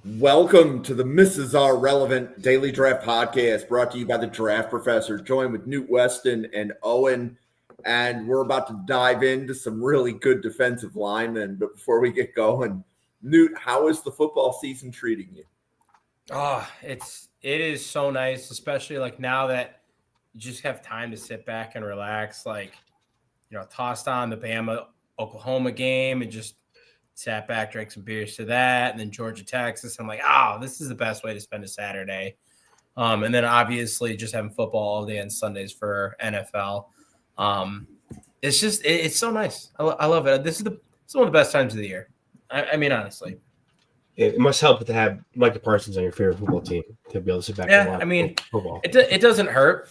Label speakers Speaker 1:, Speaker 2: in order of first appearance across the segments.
Speaker 1: Welcome to the Mrs. R Relevant Daily Draft Podcast, brought to you by the Draft Professor, joined with Newt Weston and Owen. And we're about to dive into some really good defensive linemen. But before we get going, Newt, how is the football season treating you?
Speaker 2: Oh, it is so nice, especially like now that you just have time to sit back and relax. Like, tossed on the Bama Oklahoma game and just sat back, drank some beers to that, and then Georgia, Texas. I'm like, this is the best way to spend a Saturday. And then obviously just having football all day on Sundays for NFL. It's so nice. I love it. This is one of the best times of the year. I mean, honestly.
Speaker 3: It must help to have Micah Parsons on your favorite football team to be able to sit back and watch football.
Speaker 2: It doesn't hurt.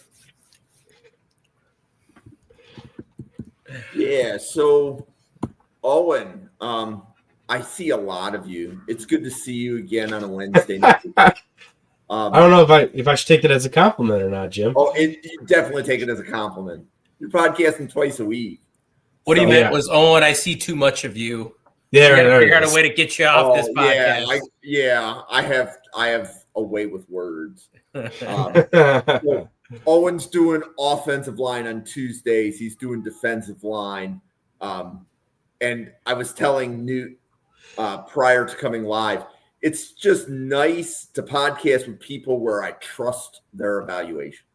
Speaker 1: Yeah, so Owen, I see a lot of you. It's good to see you again on a Wednesday night.
Speaker 3: I don't know if I should take that as a compliment or not, Jim.
Speaker 1: You definitely take it as a compliment. You're podcasting twice a week.
Speaker 2: What you meant was, Owen, I see too much of you.
Speaker 3: Yeah,
Speaker 2: I figure out a way to get you off this podcast.
Speaker 1: I have a way with words. Owen's doing offensive line on Tuesdays. He's doing defensive line. And I was telling Newt prior to coming live, it's just nice to podcast with people where I trust their evaluation.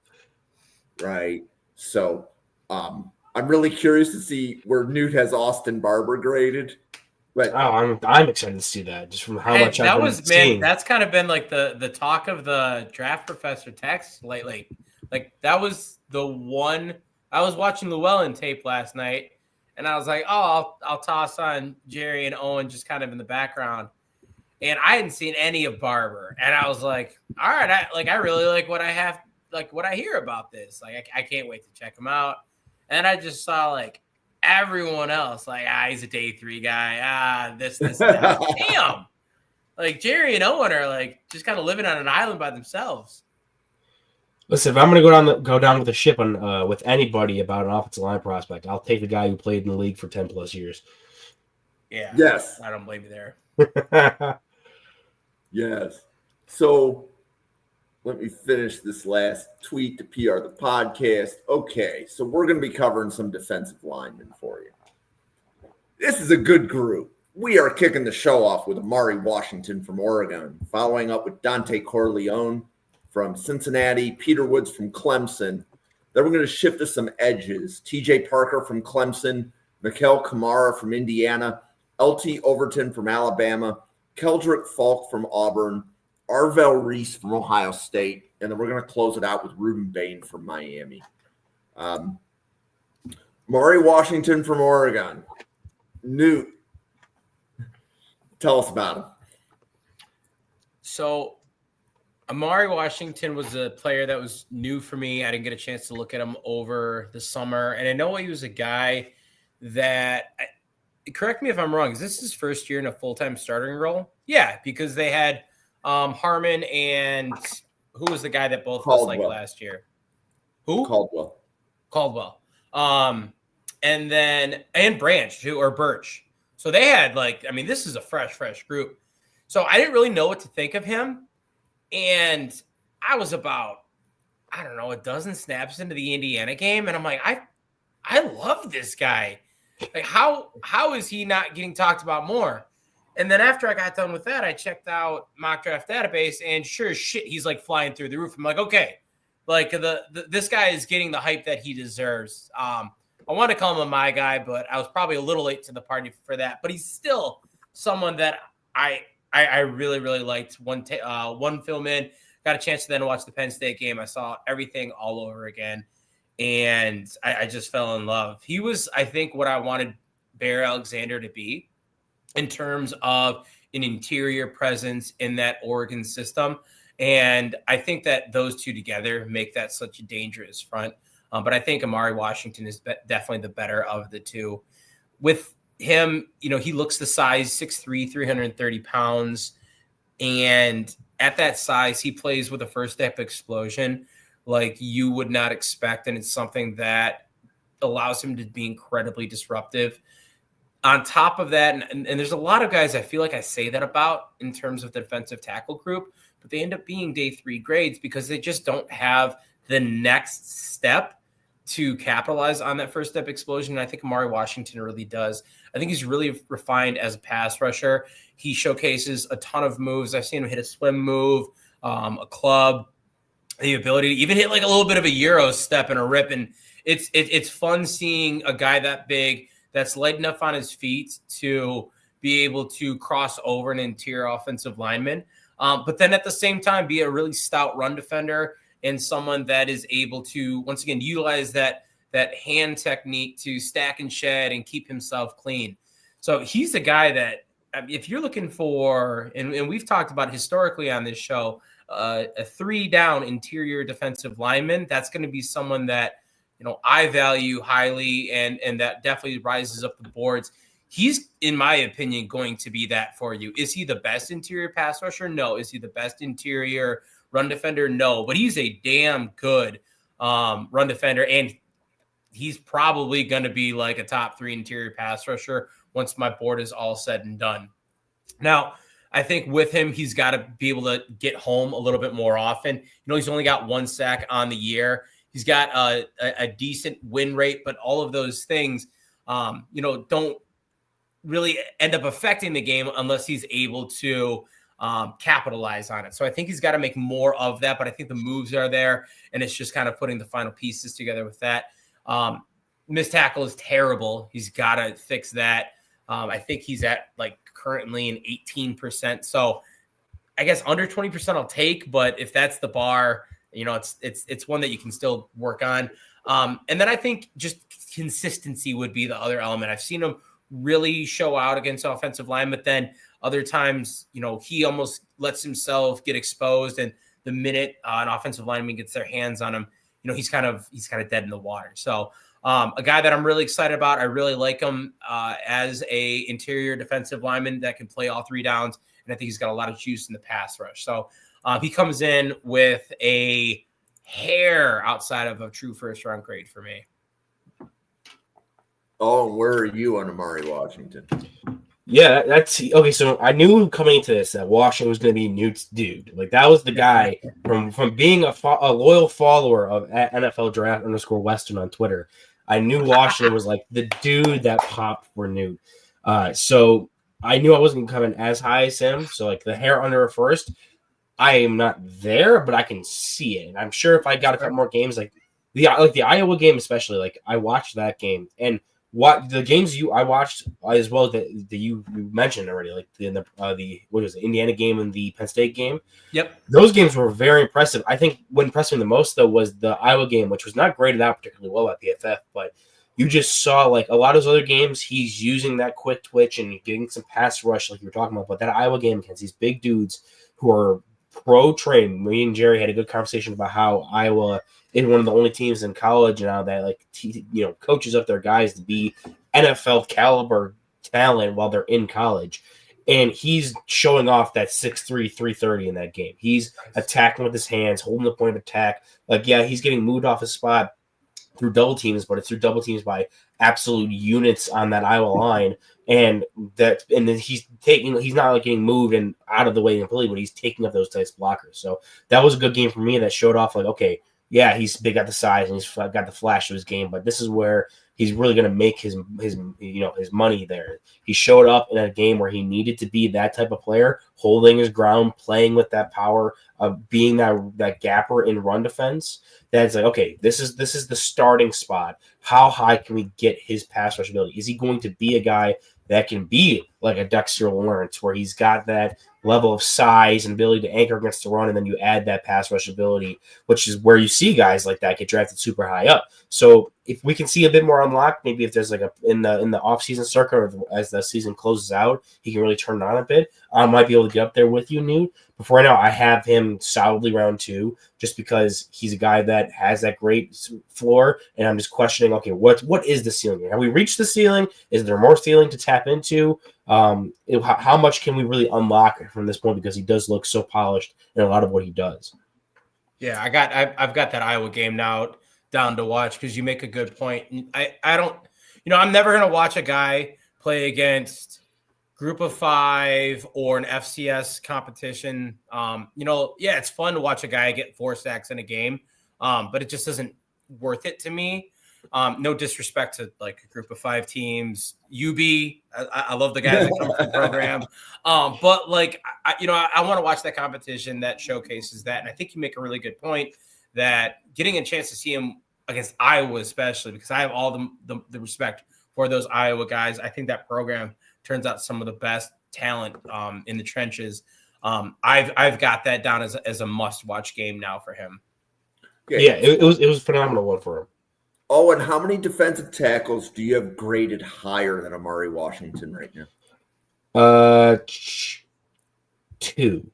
Speaker 1: Right? So I'm really curious to see where Newt has Austin Barber graded. But
Speaker 3: I'm excited to see that just from how much I've been seeing.
Speaker 2: That's kind of been like the talk of the Draft Professor text lately. Like that was the one. I was watching Llewellyn tape last night, and I was like, I'll toss on Jerry and Owen just kind of in the background, and I hadn't seen any of Barber, and I was like, all right, I really like what I hear about this. Like I can't wait to check him out, and I just saw like everyone else like he's a day 3 guy, this that. Damn, like Jerry and Owen are like just kind of living on an island by themselves.
Speaker 3: Listen, if I'm going to go down with a ship on with anybody about an offensive line prospect, I'll take the guy who played in the league for 10 plus years.
Speaker 2: Yeah.
Speaker 1: Yes.
Speaker 2: I don't blame you there.
Speaker 1: Yes. So let me finish this last tweet to PR the podcast. Okay, so we're going to be covering some defensive linemen for you. This is a good group. We are kicking the show off with Amari Washington from Oregon, following up with Dante Corleone from Cincinnati, Peter Woods from Clemson. Then we're going to shift to some edges. TJ Parker from Clemson, Mikael Kamara from Indiana, LT Overton from Alabama, Keldrick Falk from Auburn, Arvell Reese from Ohio State, and then we're going to close it out with Ruben Bain from Miami. Amari Washington from Oregon. Newt, tell us about him.
Speaker 2: So Amari Washington was a player that was new for me. I didn't get a chance to look at him over the summer. And I know he was a guy that, correct me if I'm wrong, is this his first year in a full-time starting role? Yeah, because they had Harmon and who was the guy that both of us liked last year? Who? Caldwell. And Branch too, or Birch. So they had this is a fresh group. So I didn't really know what to think of him. And I was about, a dozen snaps into the Indiana game. And I'm like, I love this guy. Like, how is he not getting talked about more? And then after I got done with that, I checked out Mock Draft Database, and sure as shit, he's like flying through the roof. I'm like, okay, like this guy is getting the hype that he deserves. I want to call him a my guy, but I was probably a little late to the party for that. But he's still someone that I really, really liked. One film in, got a chance to then watch the Penn State game. I saw everything all over again, and I just fell in love. He was, I think, what I wanted Bear Alexander to be in terms of an interior presence in that Oregon system. And I think that those two together make that such a dangerous front. But I think Amari Washington is definitely the better of the two. With him, he looks the size, 6'3", 330 pounds. And at that size, he plays with a first step explosion like you would not expect. And it's something that allows him to be incredibly disruptive. on top of that, and there's a lot of guys I feel like I say that about in terms of the defensive tackle group, but they end up being day 3 grades because they just don't have the next step to capitalize on that first step explosion. And I think Amari Washington really does. I think he's really refined as a pass rusher. He showcases a ton of moves. I've seen him hit a swim move, a club, the ability to even hit like a little bit of a Euro step and a rip. And it's fun seeing a guy that big that's light enough on his feet to be able to cross over an interior offensive lineman. But then at the same time, be a really stout run defender and someone that is able to, once again, utilize that hand technique to stack and shed and keep himself clean. So he's a guy that, if you're looking for, and we've talked about historically on this show, a 3-down interior defensive lineman, that's going to be someone that, I value highly and that definitely rises up the boards. He's, in my opinion, going to be that for you. Is he the best interior pass rusher? No. Is he the best interior run defender? No. But he's a damn good run defender, and he's probably going to be like a top 3 interior pass rusher once my board is all said and done. Now, I think with him, he's got to be able to get home a little bit more often. He's only got 1 sack on the year. He's got a decent win rate, but all of those things, don't really end up affecting the game unless he's able to capitalize on it. So I think he's got to make more of that, but I think the moves are there, and it's just kind of putting the final pieces together with that. Missed tackle is terrible. He's got to fix that. I think he's at like currently an 18%. So I guess under 20% I'll take, but if that's the bar, it's one that you can still work on. And then I think just consistency would be the other element. I've seen him really show out against offensive line, but then other times, he almost lets himself get exposed. And the minute an offensive lineman gets their hands on him, he's kind of dead in the water. So a guy that I'm really excited about. I really like him as a interior defensive lineman that can play all 3 downs. And I think he's got a lot of juice in the pass rush. So he comes in with a hair outside of a true first-round grade for me.
Speaker 1: Oh, and where are you on Amari Washington?
Speaker 3: Yeah, that's okay. So I knew coming into this that Washington was going to be Newt's dude. Like that was the guy from being a loyal follower of NFL Draft _Western on Twitter. I knew Washington was like the dude that popped for Newt. So I knew I wasn't coming as high as him. So like the hair under a first, I am not there, but I can see it. And I'm sure if I got a couple more games, like the Iowa game especially, like I watched that game and what the games I watched as well that you mentioned already, like the what was it, Indiana game and the Penn State game.
Speaker 2: Yep,
Speaker 3: those games were very impressive. I think what impressed me the most though was the Iowa game, which was not graded out particularly well at PFF, but you just saw like a lot of those other games, he's using that quick twitch and getting some pass rush like you were talking about. But that Iowa game against these big dudes who are pro trained. Me and Jerry had a good conversation about how Iowa is one of the only teams in college now that like coaches up their guys to be NFL caliber talent while they're in college. And he's showing off that 6'3", 330 in that game. He's attacking with his hands, holding the point of attack. Like, yeah, he's getting moved off his spot through double teams, but it's through double teams by absolute units on that Iowa line. And then he's not like getting moved and out of the way completely, but he's taking up those types of blockers. So that was a good game for me that showed off like, okay, yeah, he's big at the size and he's got the flash of his game, but this is where he's really going to make his money there. He showed up in a game where he needed to be that type of player, holding his ground, playing with that power of being that gapper in run defense. That's like, okay, this is the starting spot. How high can we get his pass rush ability? Is he going to be a guy that can be like a Dexter Lawrence, where he's got that level of size and ability to anchor against the run, and then you add that pass rush ability, which is where you see guys like that get drafted super high up. So if we can see a bit more unlocked, maybe if there's like in the offseason circuit or as the season closes out, he can really turn it on a bit. I might be able to get up there with you, Newt. But for right now, I have him solidly round 2 just because he's a guy that has that great floor, and I'm just questioning, okay, what is the ceiling here? Have we reached the ceiling? Is there more ceiling to tap into? How much can we really unlock from this point, because he does look so polished in a lot of what he does.
Speaker 2: Yeah, I've got that Iowa game now down to watch because you make a good point. I don't, I'm never going to watch a guy play against Group of 5 or an FCS competition. It's fun to watch a guy get 4 sacks in a game, but it just isn't worth it to me. No disrespect to like a Group of 5 teams, UB. I love the guys that come from the program, but like I want to watch that competition that showcases that, and I think you make a really good point that getting a chance to see him against Iowa, especially because I have all the respect for those Iowa guys. I think that program turns out some of the best talent in the trenches. I've got that down as a must-watch game now for him.
Speaker 1: Okay.
Speaker 3: Yeah, it was a phenomenal one for him.
Speaker 1: Oh, and how many defensive tackles do you have graded higher than Amari Washington right now?
Speaker 3: 2.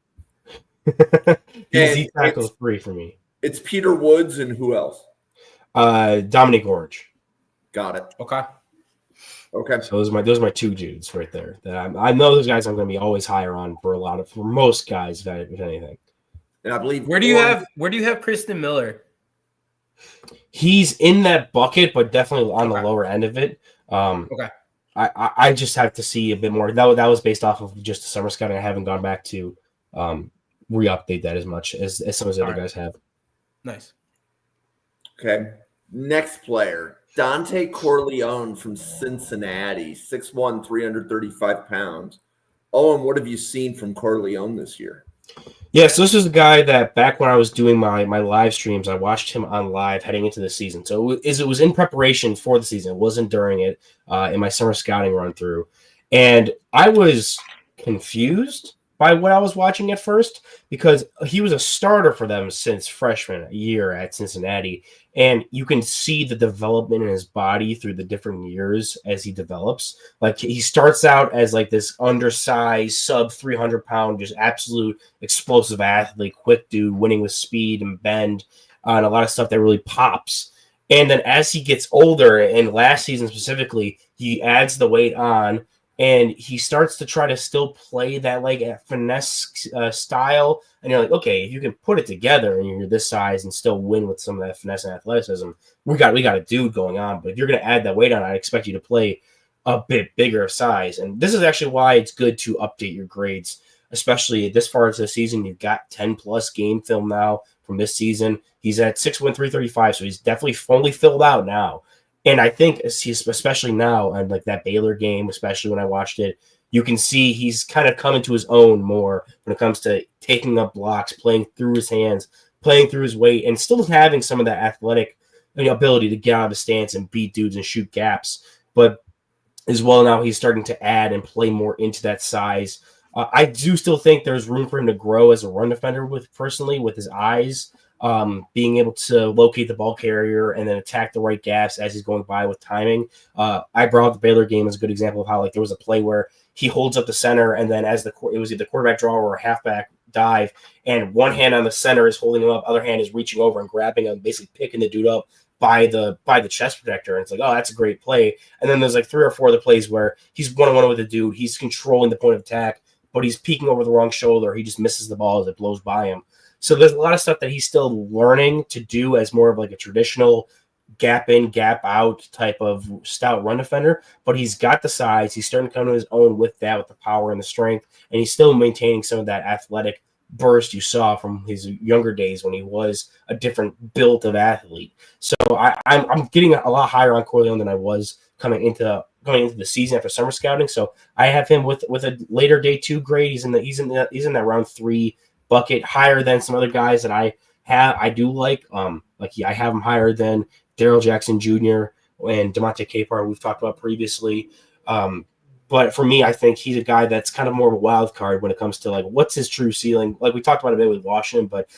Speaker 1: And
Speaker 3: He tackles 3 for me.
Speaker 1: It's Peter Woods and who else?
Speaker 3: Dominic Orange.
Speaker 1: Got it.
Speaker 2: Okay.
Speaker 3: So those are my 2 dudes right there. That I know those guys I'm going to be always higher on for most guys, if anything.
Speaker 1: And I believe
Speaker 2: where do you have Kristen Miller?
Speaker 3: He's in that bucket, but definitely on the lower end of it.
Speaker 2: Okay.
Speaker 3: I just have to see a bit more. That was based off of just the summer scouting. I haven't gone back to re-update that as much as some of the other guys have.
Speaker 2: Nice.
Speaker 1: Okay. Next player, Dante Corleone from Cincinnati, 6'1", 335 pounds. Owen, what have you seen from Corleone this year?
Speaker 3: Yeah, so this is a guy that back when I was doing my live streams, I watched him on live heading into the season. So it was in preparation for the season. It wasn't during it in my summer scouting run through. And I was confused by what I was watching at first because he was a starter for them since freshman year at Cincinnati. And you can see the development in his body through the different years as he develops. Like he starts out as like this undersized, sub 300-pound, just absolute explosive athlete, quick dude, winning with speed and bend, and a lot of stuff that really pops. And then as he gets older, and last season specifically, he adds the weight on, and he starts to try to still play that like finesse style. And you're like, okay, if you can put it together and you're this size and still win with some of that finesse and athleticism, we got a dude going on. But if you're going to add that weight on, I expect you to play a bit bigger size. And this is actually why it's good to update your grades, especially this far into the season. You've got 10-plus game film now from this season. He's at 6'1", 335, so he's definitely fully filled out now. And I think especially now, and like that Baylor game, especially when I watched it, you can see he's kind of coming to his own more when it comes to taking up blocks, playing through his hands, playing through his weight, and still having some of that athletic ability to get out of the stance and beat dudes and shoot gaps. But as well now he's starting to add and play more into that size. I do still think there's room for him to grow as a run defender with his eyes. Being able to locate the ball carrier and then attack the right gaps as he's going by with timing. I brought up the Baylor game as a good example of how like there was a play where he holds up the center and then as it was either quarterback draw or a halfback dive, and one hand on the center is holding him up, other hand is reaching over and grabbing him, basically picking the dude up by the chest protector. And it's like, oh, that's a great play. And then there's like 3 or 4 other plays where he's one-on-one with the dude, he's controlling the point of attack, but he's peeking over the wrong shoulder. He just misses the ball as it blows by him. So there's a lot of stuff that he's still learning to do as more of like a traditional gap in, gap out type of stout run defender, but he's got the size. He's starting to come to his own with that, with the power and the strength, and he's still maintaining some of that athletic burst you saw from his younger days when he was a different build of athlete. So I'm getting a lot higher on Corleone than I was coming into the season after summer scouting. So I have him with a later day 2 grade. He's in that round 3 bucket, higher than some other guys that I do like. I have him higher than Daryl Jackson Jr. and DeMonte Capar, we've talked about previously. But for me, I think he's a guy that's kind of more of a wild card when it comes to like what's his true ceiling. Like we talked about a bit with Washington, but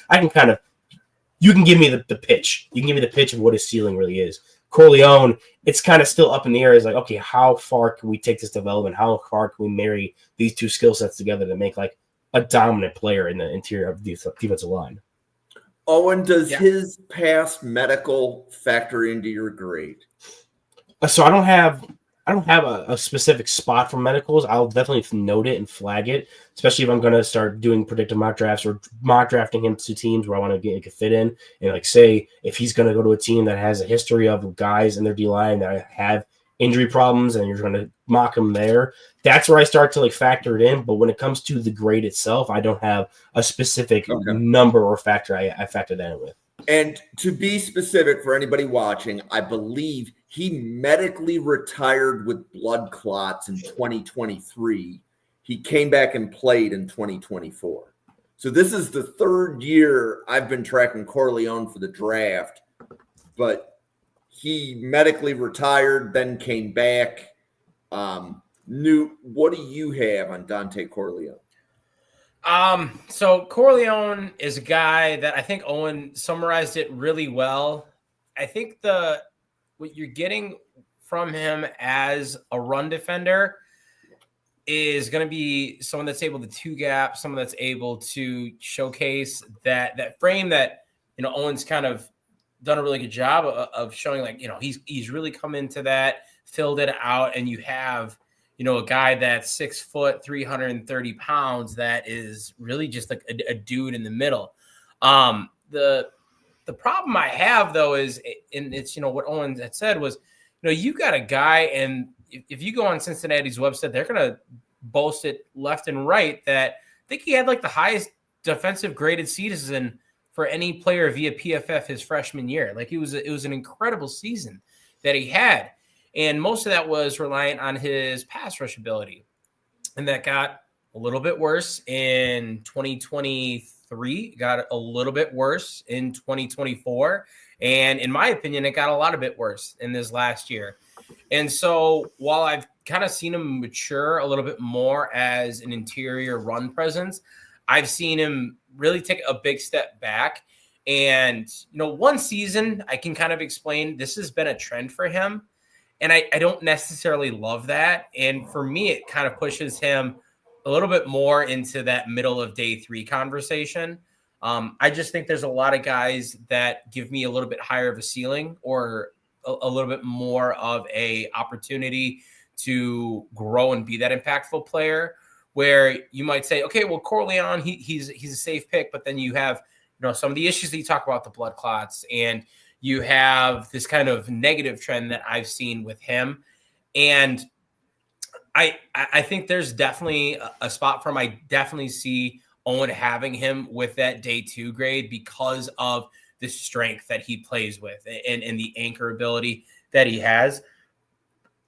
Speaker 3: you can give me the pitch. You can give me the pitch of what his ceiling really is. Corleone, it's kind of still up in the air. It's like, okay, how far can we take this development? How far can we marry these 2 skill sets together to make like a dominant player in the interior of the defensive line?
Speaker 1: Owen, does his past medical factor into your grade?
Speaker 3: So I don't have a specific spot for medicals. I'll definitely note it and flag it, especially if I'm going to start doing predictive mock drafts or mock drafting him to teams where I want to get a fit in. And like say, if he's going to go to a team that has a history of guys in their D line that have injury problems and you're trying to mock him there, that's where I start to like factor it in. But when it comes to the grade itself, I don't have a specific number or factor I factor that in with.
Speaker 1: And to be specific for anybody watching, I believe he medically retired with blood clots in 2023. He came back and played in 2024. So this is the third year I've been tracking Corleone for the draft, but he medically retired, then came back. Newt, what do you have on Dante Corleone?
Speaker 2: So Corleone is a guy that I think Owen summarized it really well. I think what you're getting from him as a run defender is going to be someone that's able to two gap, someone that's able to showcase that frame that, Owen's kind of done a really good job of showing, like, he's really come into that, filled it out, and you have, a guy that's 6 foot, 330 pounds that is really just like a dude in the middle. The problem I have, though, is, and it's, what Owen had said was, you got a guy, and if you go on Cincinnati's website, they're going to boast it left and right that I think he had like the highest defensive graded season for any player via PFF his freshman year. Like it was an incredible season that he had. And most of that was reliant on his pass rush ability. And that got a little bit worse in 2023, got a little bit worse in 2024. And in my opinion, it got a lot of bit worse in this last year. And so while I've kind of seen him mature a little bit more as an interior run presence, I've seen him really take a big step back. And, one season I can kind of explain this has been a trend for him. And I don't necessarily love that. And for me, it kind of pushes him a little bit more into that middle of day 3 conversation. I just think there's a lot of guys that give me a little bit higher of a ceiling or a little bit more of a opportunity to grow and be that impactful player, where you might say, okay, well, Corleone, he's a safe pick, but then you have, some of the issues that you talk about, the blood clots, and you have this kind of negative trend that I've seen with him. And I think there's definitely a spot for him. I definitely see Owen having him with that day 2 grade because of the strength that he plays with and the anchor ability that he has.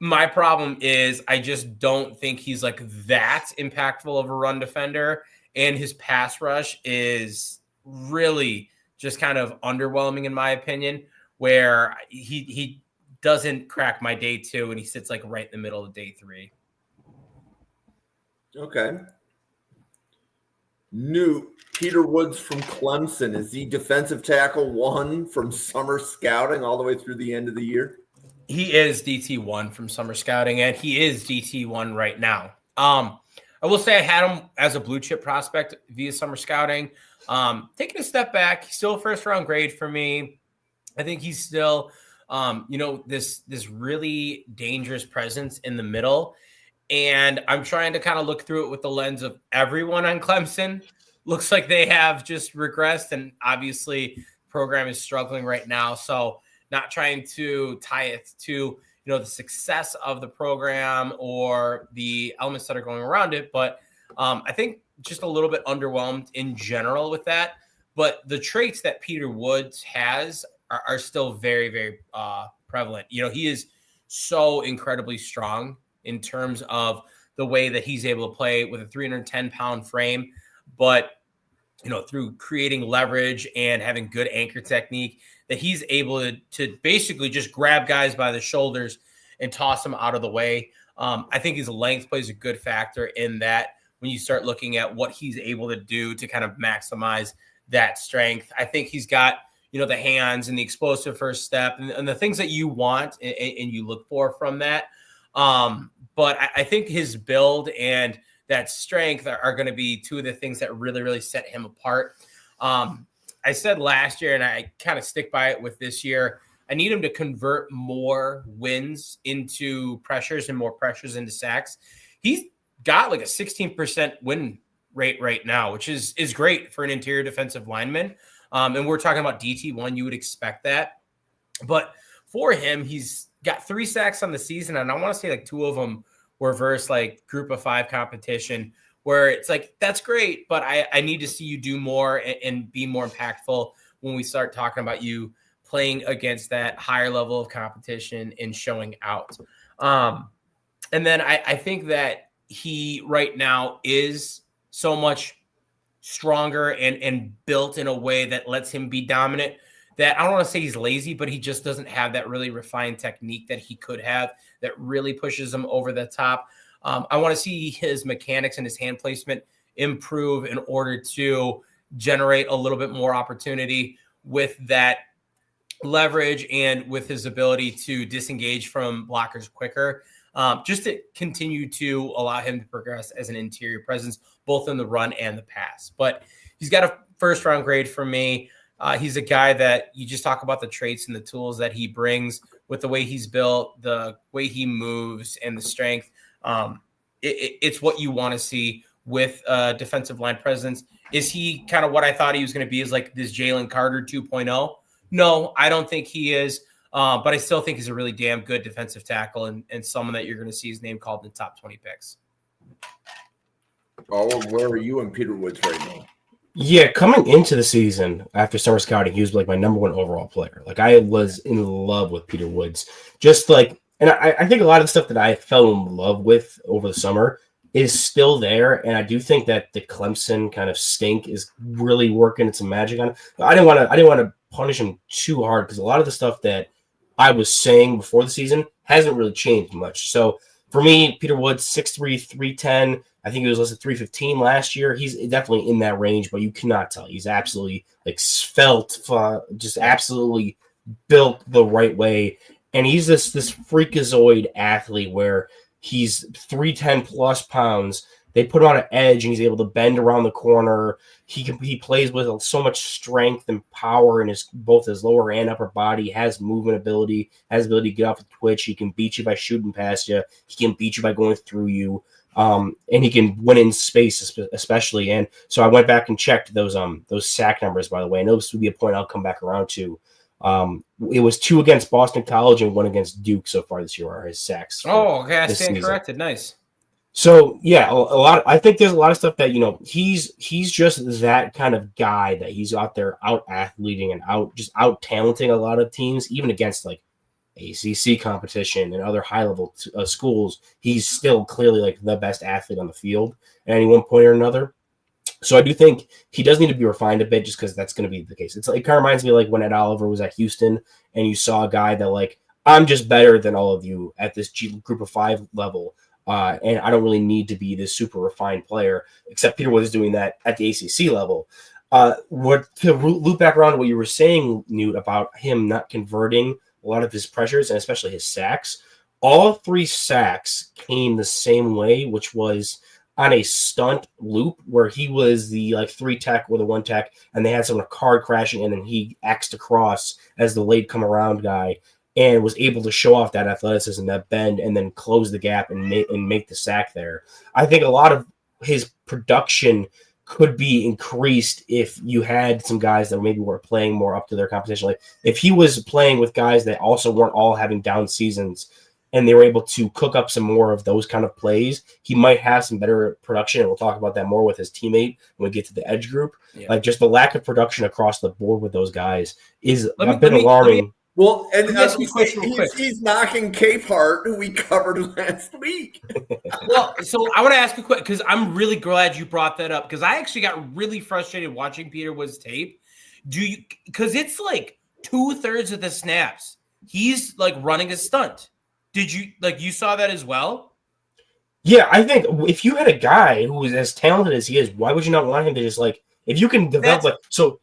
Speaker 2: My problem is I just don't think he's like that impactful of a run defender, and his pass rush is really just kind of underwhelming in my opinion, where he doesn't crack my day 2 and he sits like right in the middle of day 3.
Speaker 1: Okay. Newt, Peter Woods from Clemson. Is he defensive tackle 1 from summer scouting all the way through the end of the year?
Speaker 2: He is DT1 from summer scouting, and he is DT1 right now. I will say I had him as a blue chip prospect via summer scouting. Taking a step back, he's still a first round grade for me. I think he's still, this really dangerous presence in the middle. And I'm trying to kind of look through it with the lens of everyone on Clemson. Looks like they have just regressed, and obviously the program is struggling right now. So not trying to tie it to, the success of the program or the elements that are going around it. But I think just a little bit underwhelmed in general with that. But the traits that Peter Woods has are still very, very prevalent. He is so incredibly strong in terms of the way that he's able to play with a 310-pound frame. But, through creating leverage and having good anchor technique, that he's able to basically just grab guys by the shoulders and toss them out of the way. I think his length plays a good factor in that when you start looking at what he's able to do to kind of maximize that strength. I think he's got, the hands and the explosive first step and the things that you want and you look for from that. But I think his build and that strength are going to be two of the things that really, really set him apart. I said last year, and I kind of stick by it with this year, I need him to convert more wins into pressures and more pressures into sacks. He's got like a 16% win rate right now, which is great for an interior defensive lineman. And we're talking about DT1, you would expect that. But for him, he's got 3 sacks on the season, and I want to say like 2 of them were versus like group of 5 competition, where it's like, that's great, but I need to see you do more and be more impactful when we start talking about you playing against that higher level of competition and showing out. And then I think that he right now is so much stronger and built in a way that lets him be dominant, that I don't want to say he's lazy, but he just doesn't have that really refined technique that he could have that really pushes him over the top. I want to see his mechanics and his hand placement improve in order to generate a little bit more opportunity with that leverage and with his ability to disengage from blockers quicker, just to continue to allow him to progress as an interior presence, both in the run and the pass. But he's got a first-round grade from me. He's a guy that you just talk about the traits and the tools that he brings with the way he's built, the way he moves, and the strength. It's what you want to see with defensive line presence. Is he kind of what I thought he was going to be, is like this Jalen Carter 2.0? No, I don't think he is. But I still think he's a really damn good defensive tackle and someone that you're going to see his name called in the top 20 picks.
Speaker 1: Oh, where are you and Peter Woods right now?
Speaker 3: Yeah, coming into the season after summer scouting, he was like my number 1 overall player. Like, I was in love with Peter Woods. Just like, and I think a lot of the stuff that I fell in love with over the summer is still there. And I do think that the Clemson kind of stink is really working some magic on it. I didn't want to punish him too hard, because a lot of the stuff that I was saying before the season hasn't really changed much. So for me, Peter Woods, 6'3", 310. I think he was listed 315 last year. He's definitely in that range, but you cannot tell. He's absolutely like svelte, just absolutely built the right way. And he's this freakazoid athlete where he's 310 plus pounds. They put him on an edge, and he's able to bend around the corner. He plays with so much strength and power in both his lower and upper body. Has movement ability, has ability to get off the twitch. He can beat you by shooting past you. He can beat you by going through you. And he can win in space, especially. And so I went back and checked those sack numbers, by the way. I know this would be a point I'll come back around to. It was 2 against Boston College and 1 against Duke so far this year are his sacks.
Speaker 2: Oh, okay. I stand corrected. Nice.
Speaker 3: So yeah, a lot. I think there's a lot of stuff that, he's just that kind of guy, that he's out there out athleting and out talenting a lot of teams, even against like ACC competition and other high level schools. He's still clearly like the best athlete on the field at any one point or another. So I do think he does need to be refined a bit, just because that's going to be the case. It kind of reminds me like when Ed Oliver was at Houston, and you saw a guy that like, I'm just better than all of you at this group of 5 level. And I don't really need to be this super refined player, except Peter Woods is doing that at the ACC level. To loop back around to what you were saying, Newt, about him not converting a lot of his pressures and especially his sacks, all 3 sacks came the same way, which was on a stunt loop where he was the like 3 tech or the 1 tech, and they had someone card crashing, and then he axed across as the late come around guy, and was able to show off that athleticism, that bend, and then close the gap and make the sack there. I think a lot of his production could be increased if you had some guys that maybe were playing more up to their competition. Like if he was playing with guys that also weren't all having down seasons, and they were able to cook up some more of those kind of plays, he might have some better production. And we'll talk about that more with his teammate when we get to the edge group. Yeah. Like just the lack of production across the board with those guys is a bit alarming.
Speaker 1: Well, and he's knocking Capehart, who we covered last week.
Speaker 2: Well, so I want to ask you a question, because I'm really glad you brought that up, because I actually got really frustrated watching Peter Woods tape. Because it's like 2/3 of the snaps, he's like running a stunt. Did you saw that as well?
Speaker 3: Yeah, I think if you had a guy who was as talented as he is, why would you not want him to just like, if you can develop so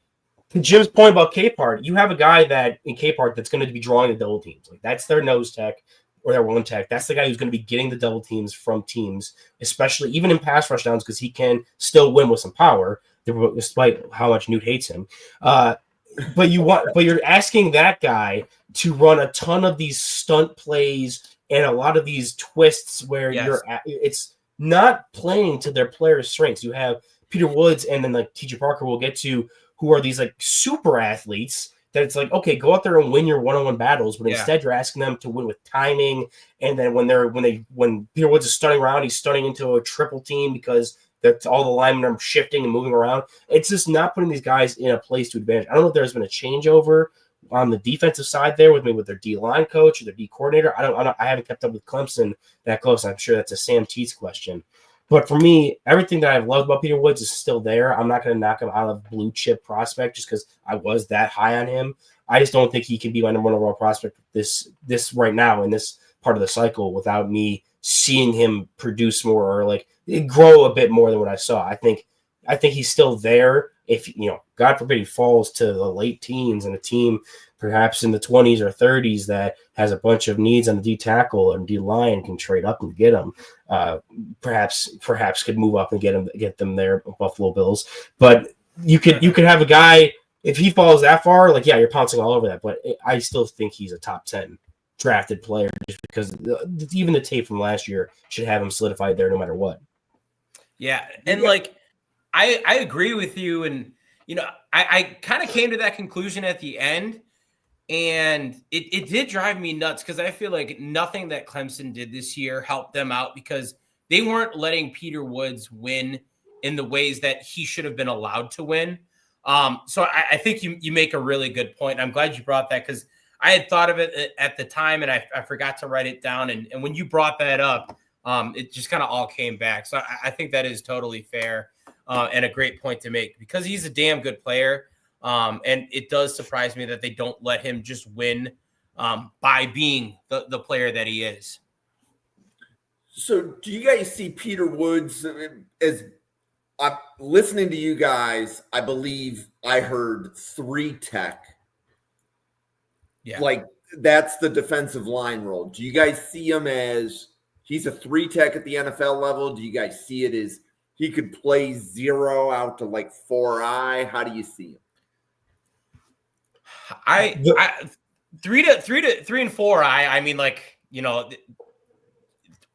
Speaker 3: to Jim's point about Capehart, you have a guy that in Capehart that's going to be drawing the double teams. Like that's their nose tech or their 1 tech. That's the guy who's going to be getting the double teams from teams, especially even in pass rush downs, because he can still win with some power, despite how much Newt hates him. But you're asking that guy to run a ton of these stunt plays and a lot of these twists where it's not playing to their players' strengths. You have Peter Woods and then like TJ Parker we'll get to, who are these like super athletes that it's like, okay, go out there and win your one-on-one battles, but
Speaker 2: Yeah.
Speaker 3: instead you're asking them to win with timing. And then when Peter Woods is stunning around, he's stunning into a triple team because that's all the linemen are shifting and moving around. It's just not putting these guys in a place to advantage. I don't know if there's been a changeover on the defensive side there with their D line coach or their D coordinator. I haven't kept up with Clemson that close. I'm sure that's a Sam Teets question. But for me, everything that I've loved about Peter Woods is still there. I'm not going to knock him out of blue chip prospect just because I was that high on him. I just don't think he can be my number one overall prospect this right now in this part of the cycle without me seeing him produce more or like grow a bit more than what I saw. I think he's still there. If God forbid he falls to the late teens and a team perhaps in the 20s or 30s that has a bunch of needs on the D tackle and D line can trade up and get him. Perhaps could move up and get them there, Buffalo Bills. But you could have a guy if he falls that far, like you're pouncing all over that. But I still think he's a top 10 drafted player just because even the tape from last year should have him solidified there no matter what.
Speaker 2: Yeah, and like I agree with you, and I kind of came to that conclusion at the end, and it did drive me nuts because I feel like nothing that Clemson did this year helped them out because they weren't letting Peter Woods win in the ways that he should have been allowed to win. So I think you make a really good point. I'm glad you brought that because I had thought of it at the time and I forgot to write it down. And when you brought that up, it just kind of all came back. So I think that is totally fair and a great point to make because he's a damn good player. And it does surprise me that they don't let him just win by being the player that he is.
Speaker 1: So do you guys see Peter Woods as I'm listening to you guys? I believe I heard 3 tech.
Speaker 2: Yeah.
Speaker 1: Like that's the defensive line role. Do you guys see him as he's a 3 tech at the NFL level? Do you guys see it as he could play 0 out to like 4-eye? How do you see him?
Speaker 2: I 3 and 4. I mean, like,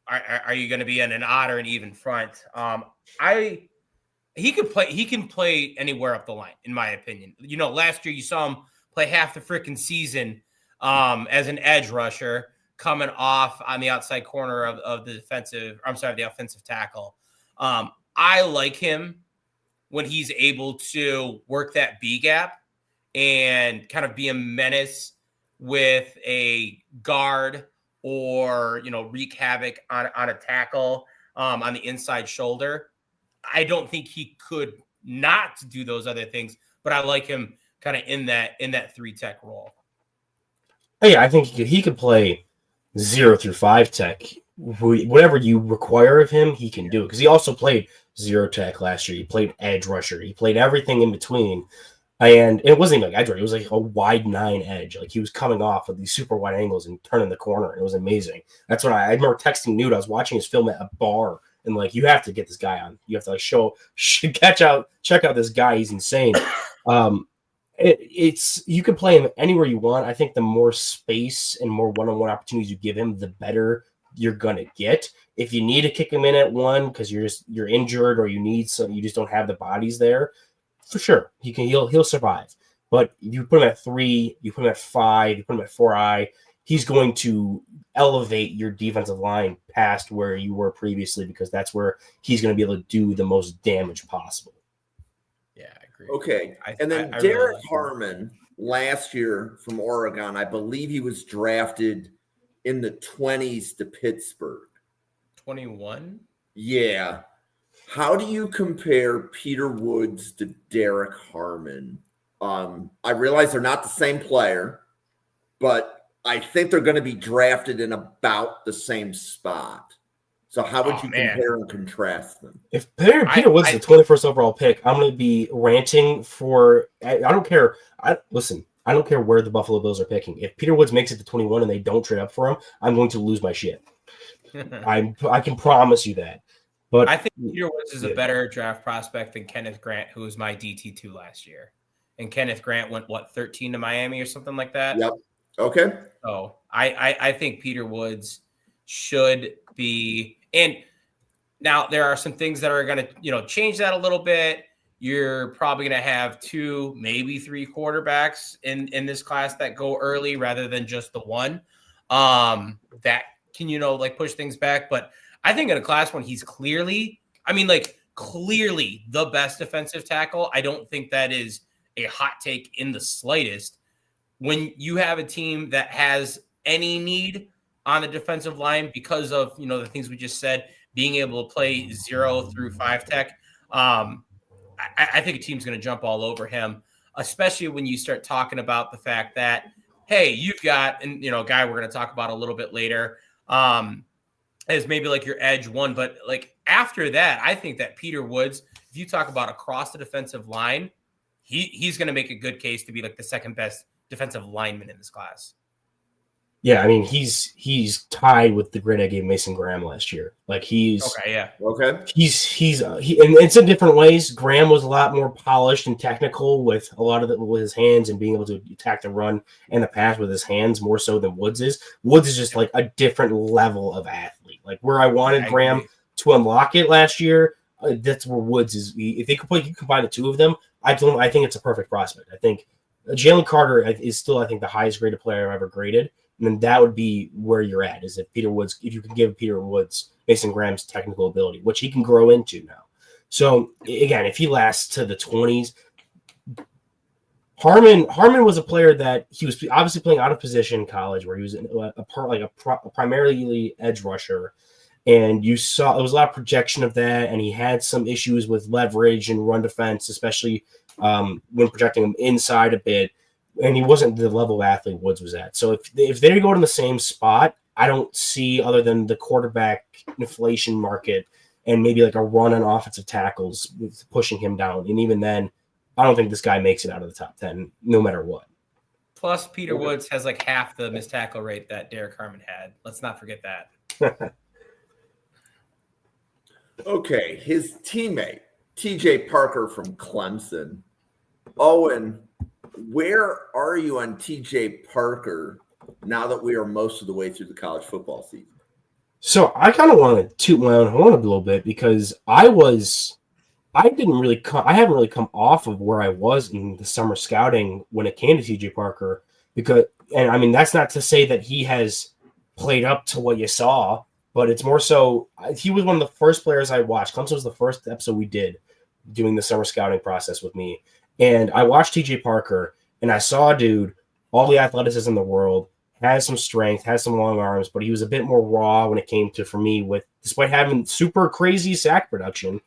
Speaker 2: are you going to be in an odd or an even front? He can play anywhere up the line, in my opinion. Last year you saw him play half the freaking season as an edge rusher coming off on the outside corner of the the offensive tackle. I like him when he's able to work that B gap and kind of be a menace with a guard or, wreak havoc on a tackle on the inside shoulder. I don't think he could not do those other things, but I like him kind of in that 3 tech role.
Speaker 3: Yeah, I think he could play 0 through 5 tech. Whatever you require of him, he can do it. Because he also played 0 tech last year. He played edge rusher. He played everything in between. And it wasn't even like edge rusher. It was like a wide 9 edge. Like he was coming off of these super wide angles and turning the corner. It was amazing. That's when I remember texting Newt. I was watching his film at a bar. And like, you have to get this guy on. You have to like check out this guy. He's insane. You can play him anywhere you want. I think the more space and more one-on-one opportunities you give him, the better you're gonna get. If you need to kick him in at 1 because you're injured or you just don't have the bodies there, for sure he'll survive. But if you put him at 3, you put him at 5, you put him at 4-eye, he's going to elevate your defensive line past where you were previously because that's where he's going to be able to do the most damage possible.
Speaker 2: Yeah, I agree.
Speaker 1: Okay. And then Derek Harmon last year from Oregon, I believe he was drafted in the 20s to Pittsburgh.
Speaker 2: 21?
Speaker 1: Yeah. How do you compare Peter Woods to Derek Harmon? I realize they're not the same player, but I think they're going to be drafted in about the same spot. So how would you compare and contrast them?
Speaker 3: If Peter Woods is the 21st overall pick, I'm going to be ranting for – I don't care. I don't care where the Buffalo Bills are picking. If Peter Woods makes it to 21 and they don't trade up for him, I'm going to lose my shit. I can promise you that. But
Speaker 2: I think Peter Woods is a better draft prospect than Kenneth Grant, who was my DT2 last year. And Kenneth Grant went, 13 to Miami or something like that?
Speaker 1: Yep. Okay.
Speaker 2: So I think Peter Woods should be – and now there are some things that are going to, change that a little bit. you're probably going to have 2, maybe 3 quarterbacks in this class that go early rather than just the one. That can, like push things back. But I think in a class when he's clearly the best defensive tackle, I don't think that is a hot take in the slightest. When you have a team that has any need on the defensive line because of, the things we just said, being able to play 0 through 5 tech, I think a team's going to jump all over him, especially when you start talking about the fact that, hey, you've got, and a guy we're going to talk about a little bit later, as maybe like your edge one, but like after that, I think that Peter Woods, if you talk about across the defensive line, he's going to make a good case to be like the second best defensive lineman in this class.
Speaker 3: Yeah, I mean, he's tied with the grade I gave Mason Graham last year. Like he's
Speaker 2: okay, yeah,
Speaker 1: okay.
Speaker 3: And it's in different ways. Graham was a lot more polished and technical with a lot of it with his hands and being able to attack the run and the pass with his hands more so than Woods is. Woods is just like a different level of athlete. Like where I wanted Graham to unlock it last year, that's where Woods is. If they you combine the two of them, I think it's a perfect prospect. I think Jalen Carter is still, I think, the highest graded player I've ever graded. And then that would be where you're at, is if you can give Peter Woods Mason Graham's technical ability, which he can grow into now. So again, if he lasts to the 20s, Harmon was a player that he was obviously playing out of position in college, where he was a primarily edge rusher, and you saw there was a lot of projection of that, and he had some issues with leverage and run defense, especially when projecting him inside a bit. And he wasn't the level of athlete Woods was at. So if they go in the same spot, I don't see, other than the quarterback inflation market and maybe like a run on offensive tackles with pushing him down. And even then, I don't think this guy makes it out of the top 10, no matter what.
Speaker 2: Plus, Peter Woods has like half the missed tackle rate that Derek Harmon had. Let's not forget that.
Speaker 1: Okay, his teammate, TJ Parker from Clemson. Owen, where are you on TJ Parker now that we are most of the way through the college football season?
Speaker 3: So I kind of want to toot my own horn a little bit, because I haven't really come off of where I was in the summer scouting when it came to TJ Parker, and I mean, that's not to say that he has played up to what you saw, but it's more so he was one of the first players I watched. Clemson was the first episode we did doing the summer scouting process with me. And I watched TJ Parker, and I saw a dude, all the athleticism in the world, has some strength, has some long arms, but he was a bit more raw when it came to, for me, despite having super crazy sack production,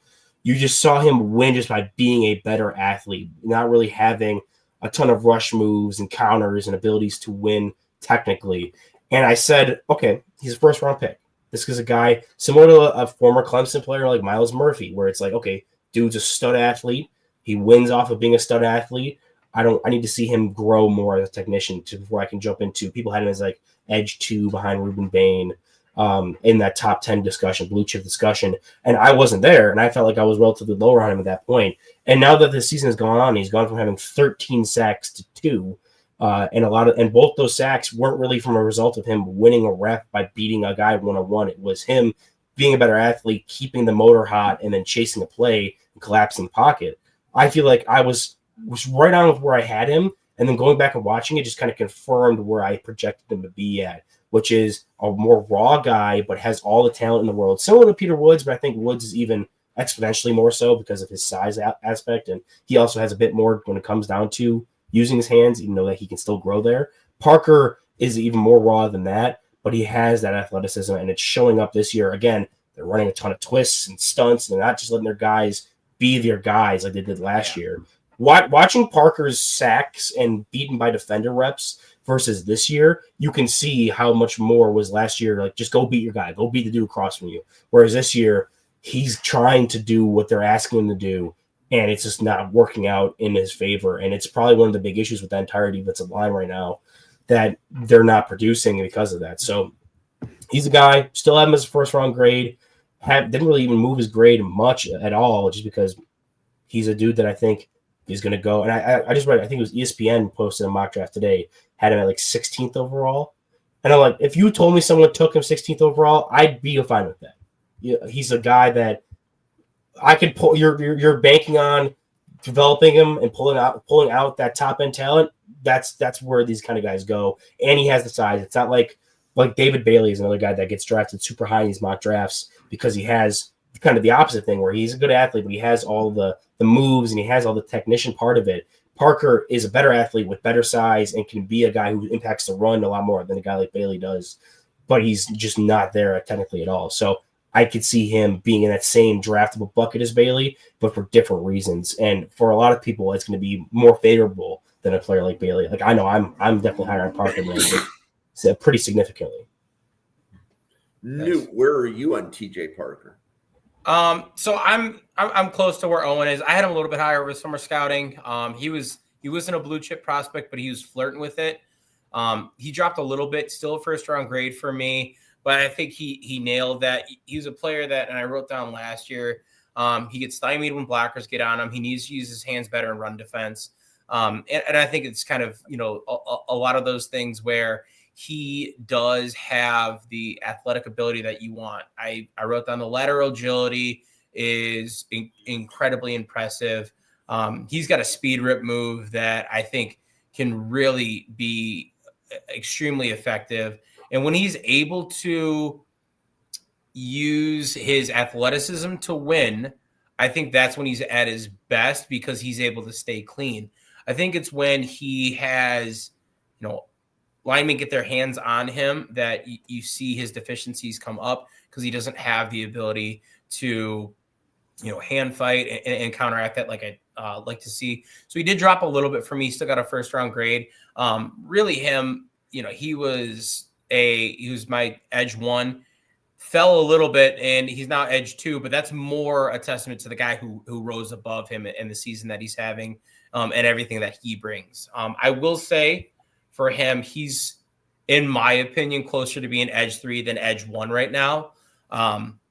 Speaker 3: you just saw him win just by being a better athlete, not really having a ton of rush moves and counters and abilities to win technically. And I said, okay, he's a first-round pick. This is a guy similar to a former Clemson player like Myles Murphy, where it's like, okay, dude's a stud athlete. He wins off of being a stud athlete. I need to see him grow more as a technician before I can jump into. People had him as like edge 2 behind Ruben Bain in that top 10 discussion, blue chip discussion. And I wasn't there, and I felt like I was relatively lower on him at that point. And now that the season has gone on, he's gone from having 13 sacks to 2. And both those sacks weren't really from a result of him winning a rep by beating a guy one-on-one. It was him being a better athlete, keeping the motor hot, and then chasing a play and collapsing the pocket. I feel like I was right on with where I had him, and then going back and watching it just kind of confirmed where I projected him to be at, which is a more raw guy, but has all the talent in the world. Similar to Peter Woods, but I think Woods is even exponentially more so because of his size aspect, and he also has a bit more when it comes down to using his hands, even though that he can still grow there. Parker is even more raw than that, but he has that athleticism, and it's showing up this year. Again, they're running a ton of twists and stunts, and they're not just letting their guys be their guys like they did last year. Watching Parker's sacks and beaten by defender reps versus this year, you can see how much more was last year. Like, just go beat your guy, go beat the dude across from you. Whereas this year, he's trying to do what they're asking him to do, and it's just not working out in his favor. And it's probably one of the big issues with the entire defensive line right now, that they're not producing because of that. So he's a guy, still have him as a first-round grade. Didn't really even move his grade much at all, just because he's a dude that I think is going to go. And I just read, I think it was ESPN posted a mock draft today, had him at like 16th overall. And I'm like, if you told me someone took him 16th overall, I'd be fine with that. Yeah, he's a guy that I could pull. You're banking on developing him and pulling out that top end talent, that's where these kind of guys go. And he has the size. It's not like David Bailey is another guy that gets drafted super high in these mock drafts because he has kind of the opposite thing where he's a good athlete, but he has all the moves and he has all the technician part of it. Parker is a better athlete with better size and can be a guy who impacts the run a lot more than a guy like Bailey does, but he's just not there technically at all. So I could see him being in that same draftable bucket as Bailey, but for different reasons. And for a lot of people, it's going to be more favorable than a player like Bailey. Like I know I'm definitely higher on Parker than so pretty significantly.
Speaker 1: Newt, where are you on TJ Parker?
Speaker 2: So I'm close to where Owen is. I had him a little bit higher with summer scouting. He wasn't a blue chip prospect, but he was flirting with it. He dropped a little bit, still a first round grade for me, but I think he nailed that. He was a player that, and I wrote down last year, he gets stymied when blockers get on him. He needs to use his hands better in run defense. And I think it's kind of, a lot of those things where he does have the athletic ability that you want. I wrote down the lateral agility is incredibly impressive. He's got a speed rip move that I think can really be extremely effective. And when he's able to use his athleticism to win, I think that's when he's at his best because he's able to stay clean. I think it's when he has, linemen get their hands on him that you see his deficiencies come up because he doesn't have the ability to, hand fight and counteract that like I like to see. So he did drop a little bit for me. Still got a first round grade. Really him, he was my edge 1, fell a little bit and he's now edge 2, but that's more a testament to the guy who rose above him in the season that he's having and everything that he brings. I will say, for him, he's, in my opinion, closer to being edge 3 than edge 1 right now,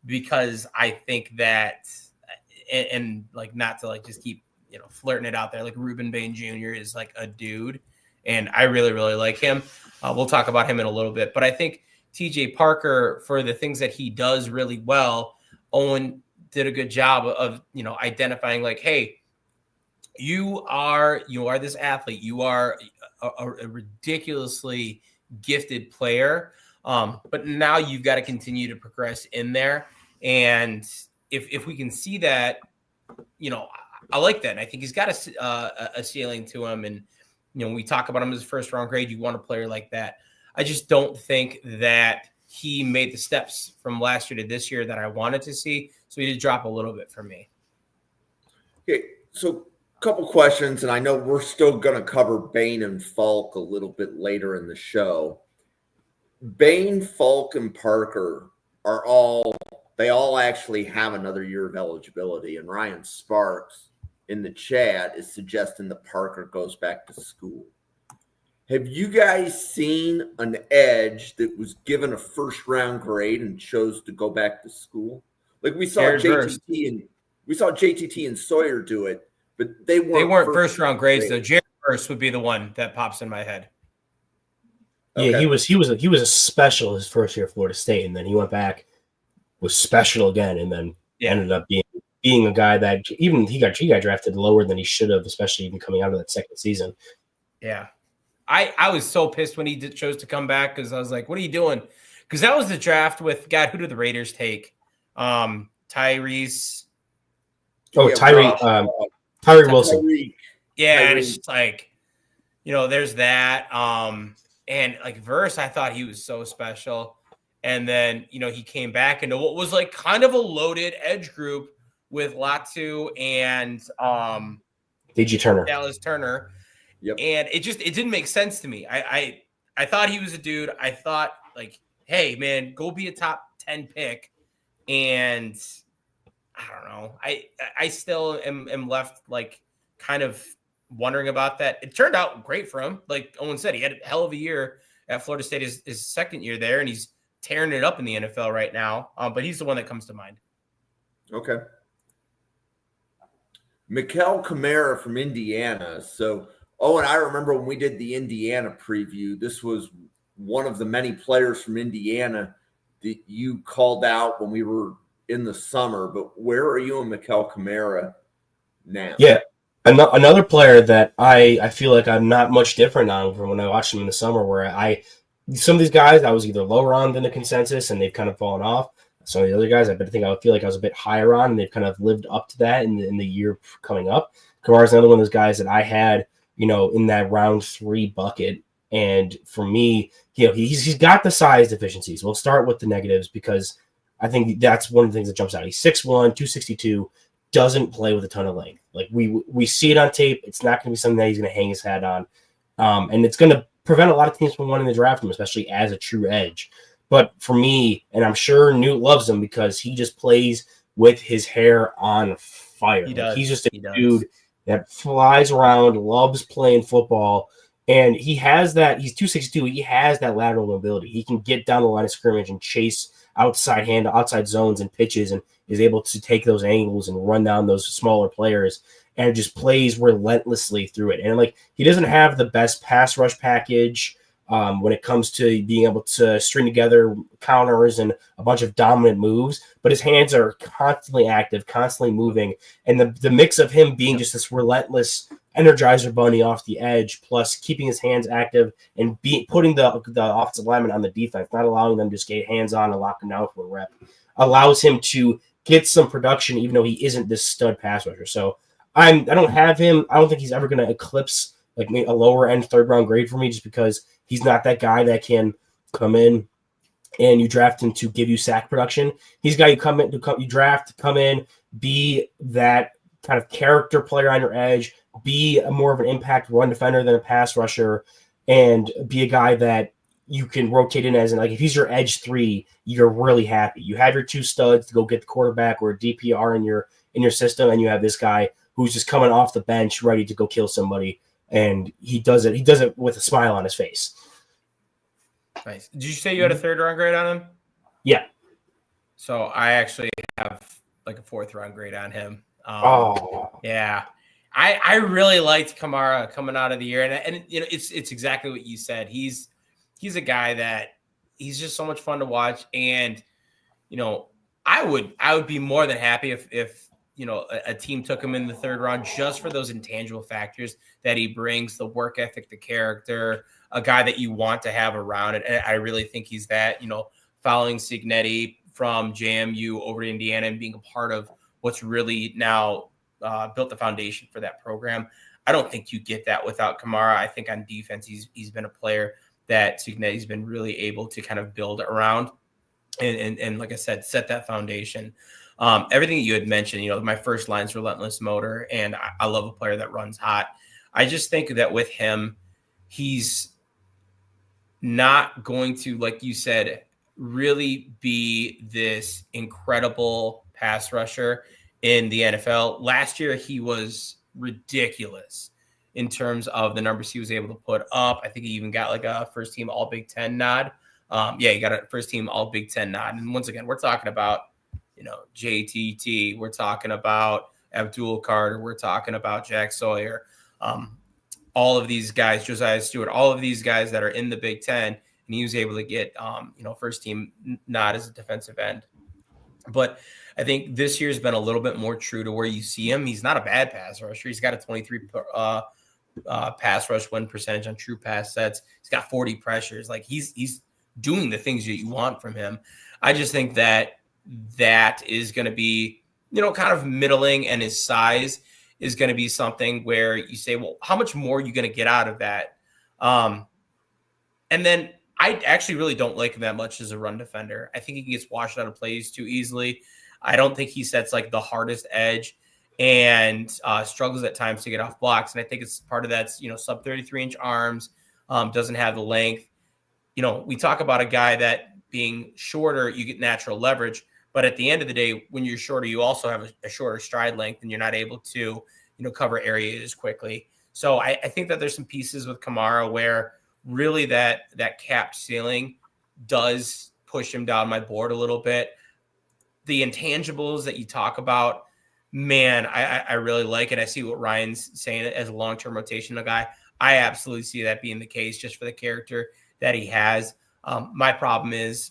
Speaker 2: because I think that, and like not to like just keep flirting it out there, like Ruben Bain Jr. is like a dude, and I really really like him. We'll talk about him in a little bit, but I think TJ Parker, for the things that he does really well, Owen did a good job of identifying like, hey, you are this athlete, you are a ridiculously gifted player, but now you've got to continue to progress in there. And if we can see that, I like that. And I think he's got a ceiling to him. And when we talk about him as a first round grade, you want a player like that. I just don't think that he made the steps from last year to this year that I wanted to see. So he did drop a little bit for me.
Speaker 1: Okay, so couple questions, and I know we're still going to cover Bain and Falk a little bit later in the show. Bain, Falk, and Parker they all actually have another year of eligibility, and Ryan Sparks in the chat is suggesting that Parker goes back to school. Have you guys seen an edge that was given a first round grade and chose to go back to school? Like we saw JTT and Sawyer do it. But they weren't
Speaker 2: first round grades though. Jared Verse would be the one that pops in my head.
Speaker 3: Okay. Yeah, he was a special his first year at Florida State, and then he went back, was special again, and then ended up being a guy that even he got drafted lower than he should have, especially even coming out of that second season.
Speaker 2: Yeah, I was so pissed when he chose to come back because I was like, "What are you doing?" Because that was the draft with God. Who did the Raiders take? Tyrese.
Speaker 3: Tyree Wilson.
Speaker 2: Yeah, and it's just like, there's that. And like Verse, I thought he was so special. And then, he came back into what was like kind of a loaded edge group with Latu and
Speaker 3: DJ Turner.
Speaker 2: Dallas Turner.
Speaker 1: Yep.
Speaker 2: And it didn't make sense to me. I thought he was a dude. I thought like, hey man, go be a top 10 pick. And I don't know. I still am left like kind of wondering about that. It turned out great for him. Like Owen said, he had a hell of a year at Florida State, his second year there, and he's tearing it up in the NFL right now. But he's the one that comes to mind.
Speaker 1: Okay. Mikel Kamara from Indiana. So, Owen, I remember when we did the Indiana preview, this was one of the many players from Indiana that you called out when we were in the summer. But where are you on Mikel Kamara now?
Speaker 3: Yeah. Another player that I feel like I'm not much different on from when I watched him in the summer, where some of these guys I was either lower on than the consensus and they've kind of fallen off. Some of the other guys I feel like I was a bit higher on and they've kind of lived up to that in the year coming up. Kamara's another one of those guys that I had, in that round 3 bucket. And for me, he's got the size deficiencies. We'll start with the negatives because I think that's one of the things that jumps out. He's 6'1", 262, doesn't play with a ton of length. Like we see it on tape. It's not going to be something that he's going to hang his hat on. And it's going to prevent a lot of teams from wanting to draft him, especially as a true edge. But for me, and I'm sure Newt loves him because he just plays with his hair on fire.
Speaker 2: He does.
Speaker 3: He's just a dude that flies around, loves playing football. And he has that. He's 262. He has that lateral mobility. He can get down the line of scrimmage and chase outside zones and pitches, and is able to take those angles and run down those smaller players, and just plays relentlessly through it. And like, he doesn't have the best pass rush package when it comes to being able to string together counters and a bunch of dominant moves, but his hands are constantly active, constantly moving. And the mix of him being just this relentless Energizer Bunny off the edge, plus keeping his hands active and putting the offensive lineman on the defense, not allowing them to just get hands on and lock him down for a rep, allows him to get some production, even though he isn't this stud pass rusher. So I don't have him. I don't think he's ever going to eclipse like a lower end 3rd round grade for me, just because he's not that guy that can come in and you draft him to give you sack production. He's a guy you draft to come in, be that kind of character player on your edge, be more of an impact run defender than a pass rusher, and be a guy that you can rotate in as, and like, if he's your edge 3, you're really happy. You have your 2 studs to go get the quarterback or a DPR in your system, and you have this guy who's just coming off the bench ready to go kill somebody, and he does it with a smile on his face.
Speaker 2: Nice. Did you say you had a 3rd round grade on him?
Speaker 3: Yeah.
Speaker 2: So I actually have like a 4th round grade on him. Yeah. I really liked Kamara coming out of the year, and it's exactly what you said. He's a guy that he's just so much fun to watch, and I would be more than happy if a team took him in the 3rd round just for those intangible factors that he brings, the work ethic, the character, a guy that you want to have around it. And I really think he's that. Following Cignetti from JMU over to Indiana and being a part of what's really now built the foundation for that program. I don't think you get that without Kamara. I think on defense, he's been a player that Cignetti's been really able to kind of build around and like I said, set that foundation. Everything you had mentioned, my first line's relentless motor, and I love a player that runs hot. I just think that with him, he's not going to, like you said, really be this incredible pass rusher in the NFL. Last year, he was ridiculous in terms of the numbers he was able to put up. I think he even got like a first team All Big Ten nod. He got a first team All Big Ten nod. And once again, we're talking about, JTT. We're talking about Abdul Carter. We're talking about Jack Sawyer. All of these guys, Josiah Stewart, all of these guys that are in the Big Ten, and he was able to get, first team nod as a defensive end. But I think this year's been a little bit more true to where you see him. He's not a bad pass rusher. He's got a 23 pass rush win percentage on true pass sets. He's got 40 pressures. Like he's doing the things that you want from him. I just think that is going to be, kind of middling, and his size is going to be something where you say, well, how much more are you going to get out of that? And then I actually really don't like him that much as a run defender. I think he gets washed out of plays too easily. I don't think he sets like the hardest edge, and struggles at times to get off blocks. And I think it's part of that's, sub 33-inch arms, doesn't have the length. We talk about a guy that being shorter, you get natural leverage. But at the end of the day, when you're shorter, you also have a shorter stride length, and you're not able to, cover areas quickly. So I think that there's some pieces with Kamara where really that capped ceiling does push him down my board a little bit. The intangibles that you talk about, man, I really like it. I see what Ryan's saying as a long-term rotational guy. I absolutely see that being the case just for the character that he has. My problem is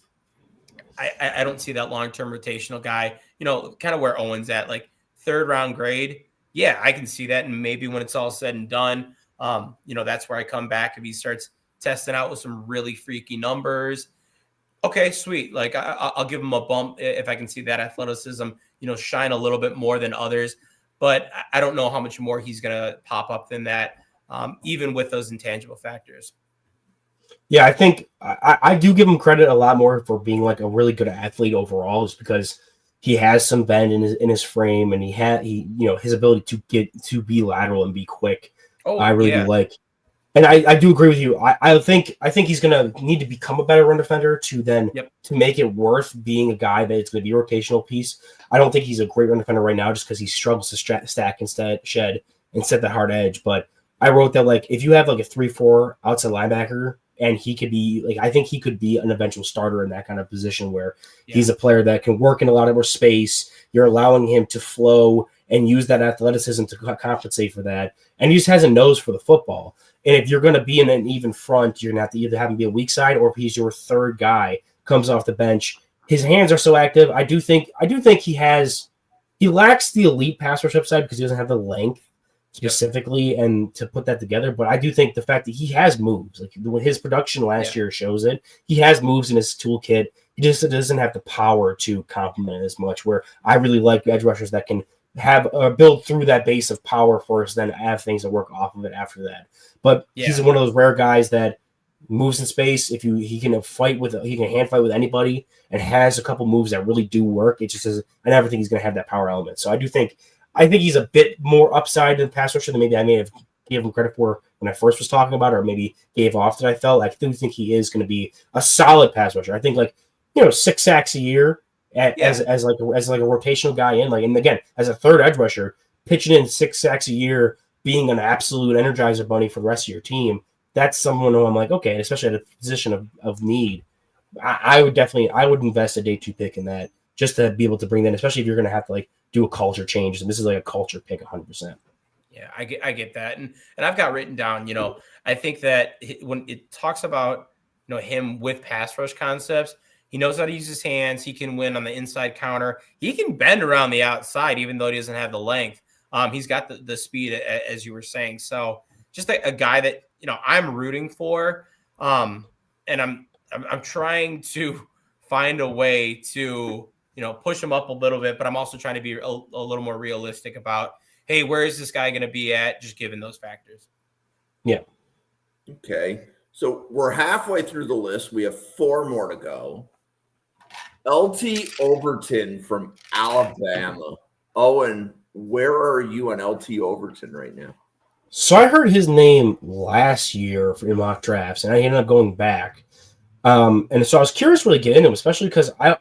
Speaker 2: I don't see that long-term rotational guy, kind of where Owen's at, like 3rd round grade. Yeah, I can see that. And maybe when it's all said and done, that's where I come back if he starts testing out with some really freaky numbers. Okay, sweet. Like I'll give him a bump if I can see that athleticism, shine a little bit more than others. But I don't know how much more he's going to pop up than that, even with those intangible factors.
Speaker 3: Yeah, I think I do give him credit a lot more for being like a really good athlete overall, just because he has some bend in his frame, and his ability to be lateral and be quick.
Speaker 2: Oh,
Speaker 3: I really
Speaker 2: yeah.
Speaker 3: do like. And I do agree with you. I think he's going to need to become a better run defender to make it worth being a guy that it's going to be a rotational piece. I don't think he's a great run defender right now just because he struggles to stack instead, shed, and set that hard edge. But I wrote that, like, if you have like a 3-4 outside linebacker, and he could be like, I think he could be an eventual starter in that kind of position where he's a player that can work in a lot of more space. You're allowing him to flow and use that athleticism to compensate for that. And he just has a nose for the football. And if you're going to be in an even front, you're going to have to either have him be a weak side, or if he's your third guy, comes off the bench. His hands are so active. I do think he lacks the elite pass rush upside because he doesn't have the length specifically and to put that together. But I do think the fact that he has moves, like when his production last year shows it, he has moves in his toolkit. He just doesn't have the power to complement it as much, where I really like edge rushers that can have build through that base of power first, then have things that work off of it after that. But he's one of those rare guys that moves in space. He can hand fight with anybody and has a couple moves that really do work. It just is, I never think he's going to have that power element. So I think he's a bit more upside in pass rusher than maybe I may have given him credit for when I first was talking about it, or maybe gave off that I felt. I do think he is going to be a solid pass rusher. I think 6 sacks a year as like a rotational guy in, and again, as a third edge rusher, pitching in 6 sacks a year, being an absolute energizer bunny for the rest of your team. That's someone who I'm like, okay, especially at a position of need. I would invest a day 2 pick in that, just to be able to bring that, especially if you're going to have to do a culture change. And this is like a culture pick 100%.
Speaker 2: Yeah, I get that. And I've got written down, I think that when it talks about, him with pass rush concepts, he knows how to use his hands. He can win on the inside counter. He can bend around the outside, even though he doesn't have the length. He's got the speed, as you were saying. So just a guy that, I'm rooting for. And I'm trying to find a way to, push him up a little bit, but I'm also trying to be a little more realistic about, hey, where is this guy going to be at, just given those factors?
Speaker 3: Yeah.
Speaker 1: Okay. So we're halfway through the list. We have 4 more to go. LT Overton from Alabama. Owen, where are you on LT Overton right now?
Speaker 3: So I heard his name last year in mock drafts, and I ended up going back. And so I was curious to really get into him, especially because I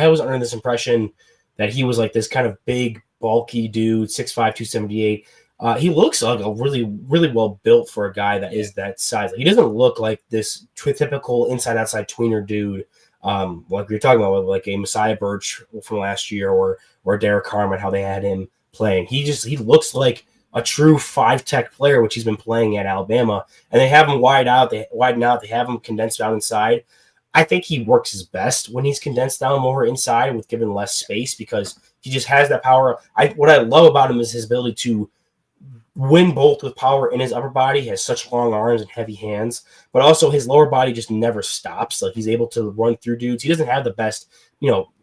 Speaker 3: was under this impression that he was like this kind of big, bulky dude, 6'5", 278. He looks like a really, really well built for a guy that is that size. He doesn't look like this typical inside-outside tweener dude, like we were talking about, like a Messiah Birch from last year, or Derek Carman, how they had him playing. He looks like a true 5-tech player, which he's been playing at Alabama, and they have him widen out. They have him condensed down inside. I think he works his best when he's condensed down more inside with given less space, because he just has that power. What I love about him is his ability to win both with power in his upper body. He has such long arms and heavy hands, but also his lower body just never stops. Like, he's able to run through dudes. He doesn't have the best,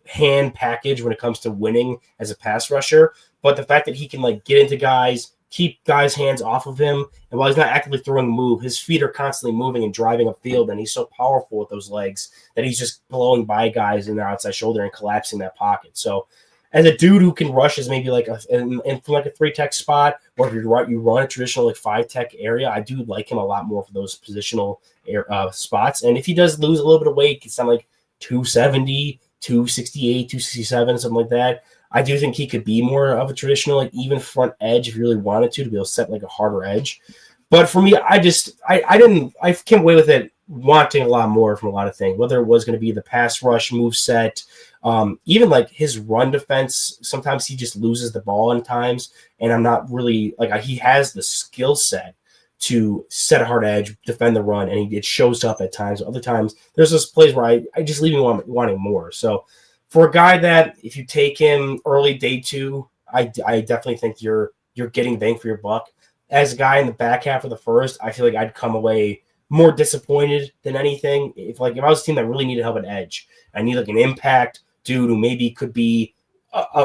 Speaker 3: hand package when it comes to winning as a pass rusher, but the fact that he can get into guys, keep guys' hands off of him, and while he's not actively throwing a move, his feet are constantly moving and driving upfield, and he's so powerful with those legs that he's just blowing by guys in their outside shoulder and collapsing that pocket. So as a dude who can rush as maybe from a 3-tech spot, or if you run a traditional 5-tech area, I do like him a lot more for those positional spots. And if he does lose a little bit of weight, it's something like 270, 268, 267, something like that, I do think he could be more of a traditional even front edge if you really wanted to be able to set a harder edge. But for me, I came away with it wanting a lot more from a lot of things, whether it was going to be the pass rush move set, even his run defense. Sometimes he just loses the ball in times, and I'm not really he has the skill set to set a hard edge, defend the run, and it shows up at times. Other times there's those plays where I just leave me wanting more. So for a guy that, if you take him early day 2, I definitely think you're you're getting bang for your buck. As a guy in the back half of the first, I feel like I'd come away more disappointed than anything. If I was a team that really needed help an edge, I need like an impact dude who maybe could be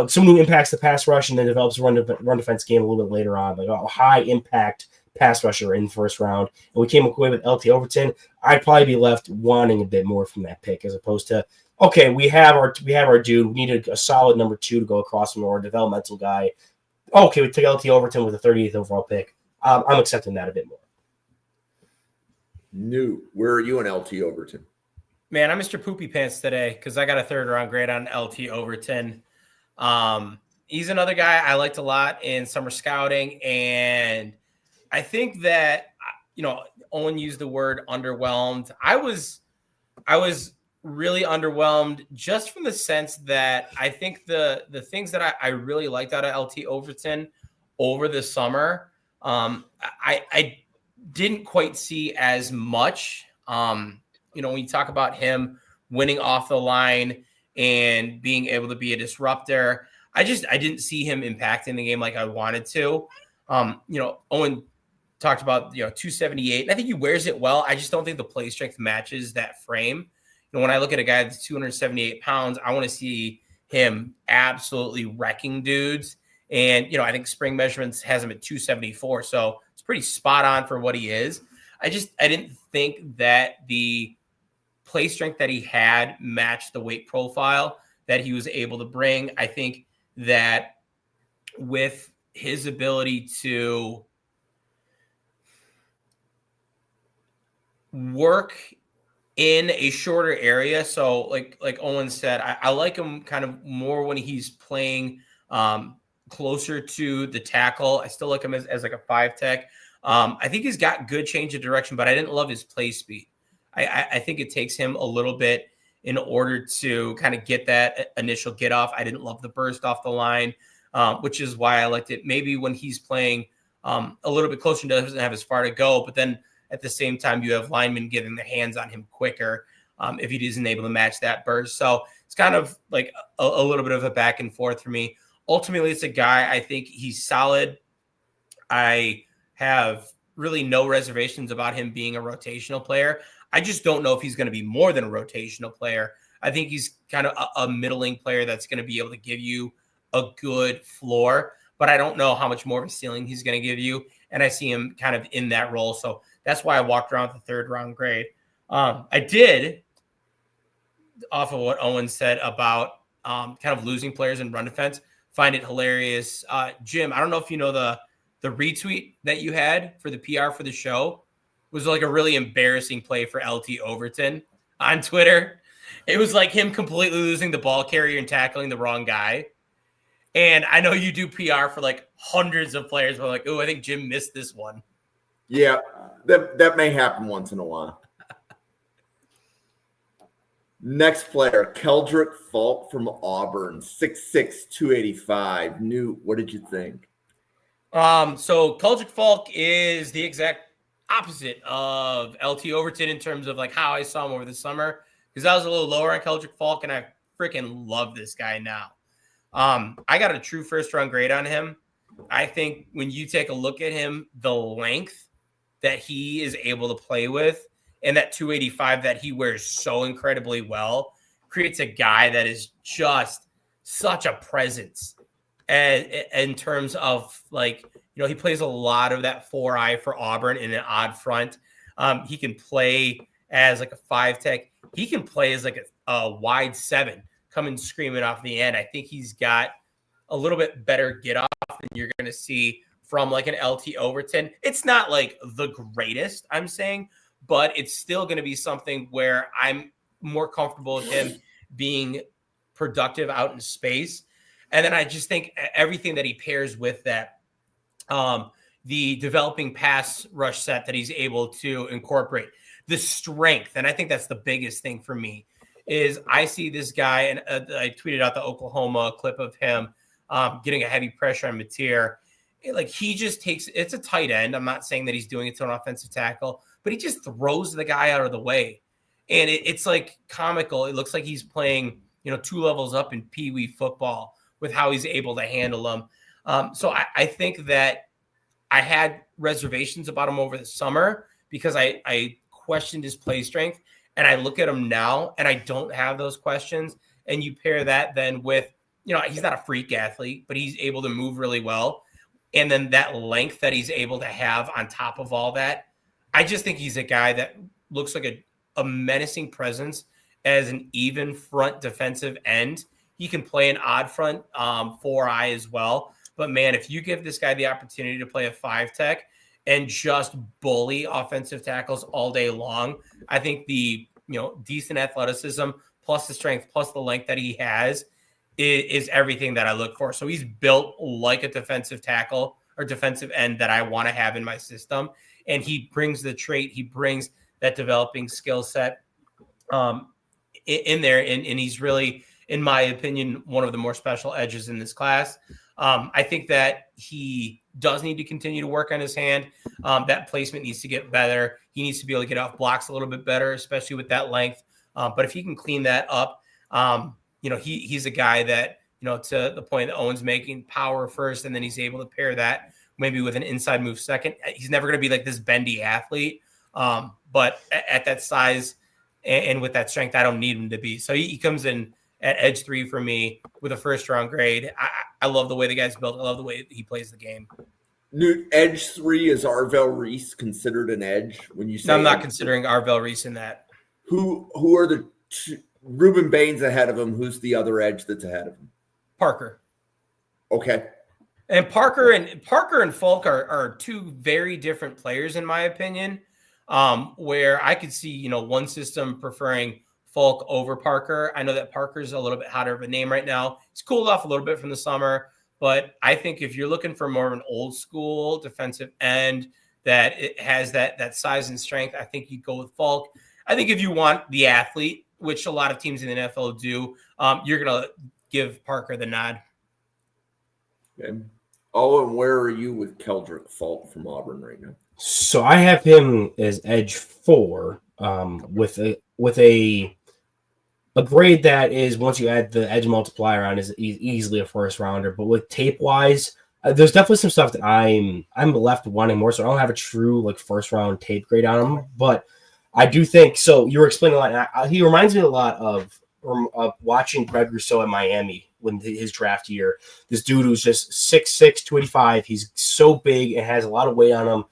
Speaker 3: someone who impacts the pass rush and then develops a run defense game a little bit later on, like a high impact pass rusher in the first round. And we came away with LT Overton. I'd probably be left wanting a bit more from that pick as opposed to, okay, we have our dude. We needed a solid number 2 to go across from our developmental guy. Okay, we took LT Overton with the 38th overall pick. I'm accepting that a bit more.
Speaker 1: Where are you on LT Overton?
Speaker 2: Man, I'm Mr. Poopy Pants today because I got a 3rd round grade on LT Overton. He's another guy I liked a lot in summer scouting, and I think that, Owen used the word underwhelmed. I was really underwhelmed just from the sense that I think the things that I really liked out of LT Overton over the summer, I didn't quite see as much. When you talk about him winning off the line and being able to be a disruptor, I didn't see him impacting the game like I wanted to. Owen talked about 278, and I think he wears it well. I just don't think the play strength matches that frame. When I look at a guy that's 278 pounds, I want to see him absolutely wrecking dudes. And I think spring measurements has him at 274, so it's pretty spot on for what he is. I didn't think that the play strength that he had matched the weight profile that he was able to bring. I think that with his ability to work in a shorter area, so like Owen said, I like him kind of more when he's playing closer to the tackle. I still like him as like a 5 tech. I think he's got good change of direction, but I didn't love his play speed. I think it takes him a little bit in order to kind of get that initial get off. I didn't love the burst off the line, which is why I liked it. Maybe when he's playing a little bit closer, doesn't have as far to go, but then at the same time, you have linemen getting their hands on him quicker if he isn't able to match that burst. So it's kind of like a little bit of a back and forth for me. Ultimately, it's a guy, I think he's solid. I have really no reservations about him being a rotational player. I just don't know if he's going to be more than a rotational player. I think he's kind of a middling player that's going to be able to give you a good floor, but I don't know how much more of a ceiling he's going to give you. And I see him kind of in that role. So that's why I walked around with the 3rd round grade. I did, off of what Owen said about kind of losing players in run defense, find it hilarious. Jim, I don't know if you know the retweet that you had for the PR for the show was like a really embarrassing play for LT Overton on Twitter. It was like him completely losing the ball carrier and tackling the wrong guy. And I know you do PR for like hundreds of players, but like, oh, I think Jim missed this one.
Speaker 1: Yeah, that may happen once in a while. Next player, Keldrick Falk from Auburn, 6'6", 285. What did you think?
Speaker 2: So Keldrick Falk is the exact opposite of LT Overton in terms of like how I saw him over the summer, because I was a little lower on Keldrick Falk, and I freaking love this guy now. I got a true 1st round grade on him. I think when you take a look at him, the length that he is able to play with and that 285 that he wears so incredibly well creates a guy that is just such a presence. And in terms of like, he plays a lot of that 4-eye for Auburn in an odd front. He can play as like a 5 tech. He can play as like a wide 7 coming screaming off the end. I think he's got a little bit better get off than you're going to see from like an LT Overton. It's not like the greatest, I'm saying, but it's still going to be something where I'm more comfortable with him being productive out in space. And then I just think everything that he pairs with that, the developing pass rush set that he's able to incorporate, the strength. And I think that's the biggest thing for me is I see this guy, and I tweeted out the Oklahoma clip of him getting a heavy pressure on Mateer. Like he just takes, it's a tight end. I'm not saying that he's doing it to an offensive tackle, but he just throws the guy out of the way. And it's like comical. It looks like he's playing, 2 levels up in Pee Wee football with how he's able to handle them. So I think that I had reservations about him over the summer because I questioned his play strength, and I look at him now and I don't have those questions. And you pair that then with, he's not a freak athlete, but he's able to move really well. And then that length that he's able to have on top of all that, I just think he's a guy that looks like a menacing presence as an even front defensive end. He can play an odd front 4-eye as well. But man, if you give this guy the opportunity to play a 5-tech and just bully offensive tackles all day long, I think the decent athleticism plus the strength plus the length that he has is everything that I look for. So he's built like a defensive tackle or defensive end that I want to have in my system. And he brings the trait, he brings that developing skill set in there. And he's really, in my opinion, one of the more special edges in this class. I think that he does need to continue to work on his hand. That placement needs to get better. He needs to be able to get off blocks a little bit better, especially with that length. But if he can clean that up, he's a guy that, to the point that Owen's making, power first, and then he's able to pair that maybe with an inside move second. He's never going to be like this bendy athlete. But at that size and with that strength, I don't need him to be. So he comes in at edge 3 for me with a first-round grade. I love the way the guy's built. I love the way he plays the game.
Speaker 1: Edge 3 is Arvell Reese considered an edge when you say?
Speaker 2: No, I'm not considering Arvell Reese in that.
Speaker 1: Who are the two? Ruben Bain's ahead of him. Who's the other edge that's ahead of him?
Speaker 2: Parker.
Speaker 1: Okay.
Speaker 2: And Parker and Falk are two very different players in my opinion. Where I could see, one system preferring Falk over Parker. I know that Parker's a little bit hotter of a name right now. He's cooled off a little bit from the summer, but I think if you're looking for more of an old school defensive end that it has that size and strength, I think you'd go with Falk. I think if you want the athlete, which a lot of teams in the NFL do, you're going to give Parker the nod.
Speaker 1: Okay. Oh, and where are you with Keldrick Falk from Auburn right now?
Speaker 3: So I have him as edge 4 with a grade that is, once you add the edge multiplier on, is easily a first rounder. But with tape wise, there's definitely some stuff that I'm left wanting more. So I don't have a true first round tape grade on him. But I do think so. You were explaining a lot. He reminds me a lot of watching Greg Rousseau at Miami when his draft year. This dude who's just 6'6", 285. He's so big and has a lot of weight on him.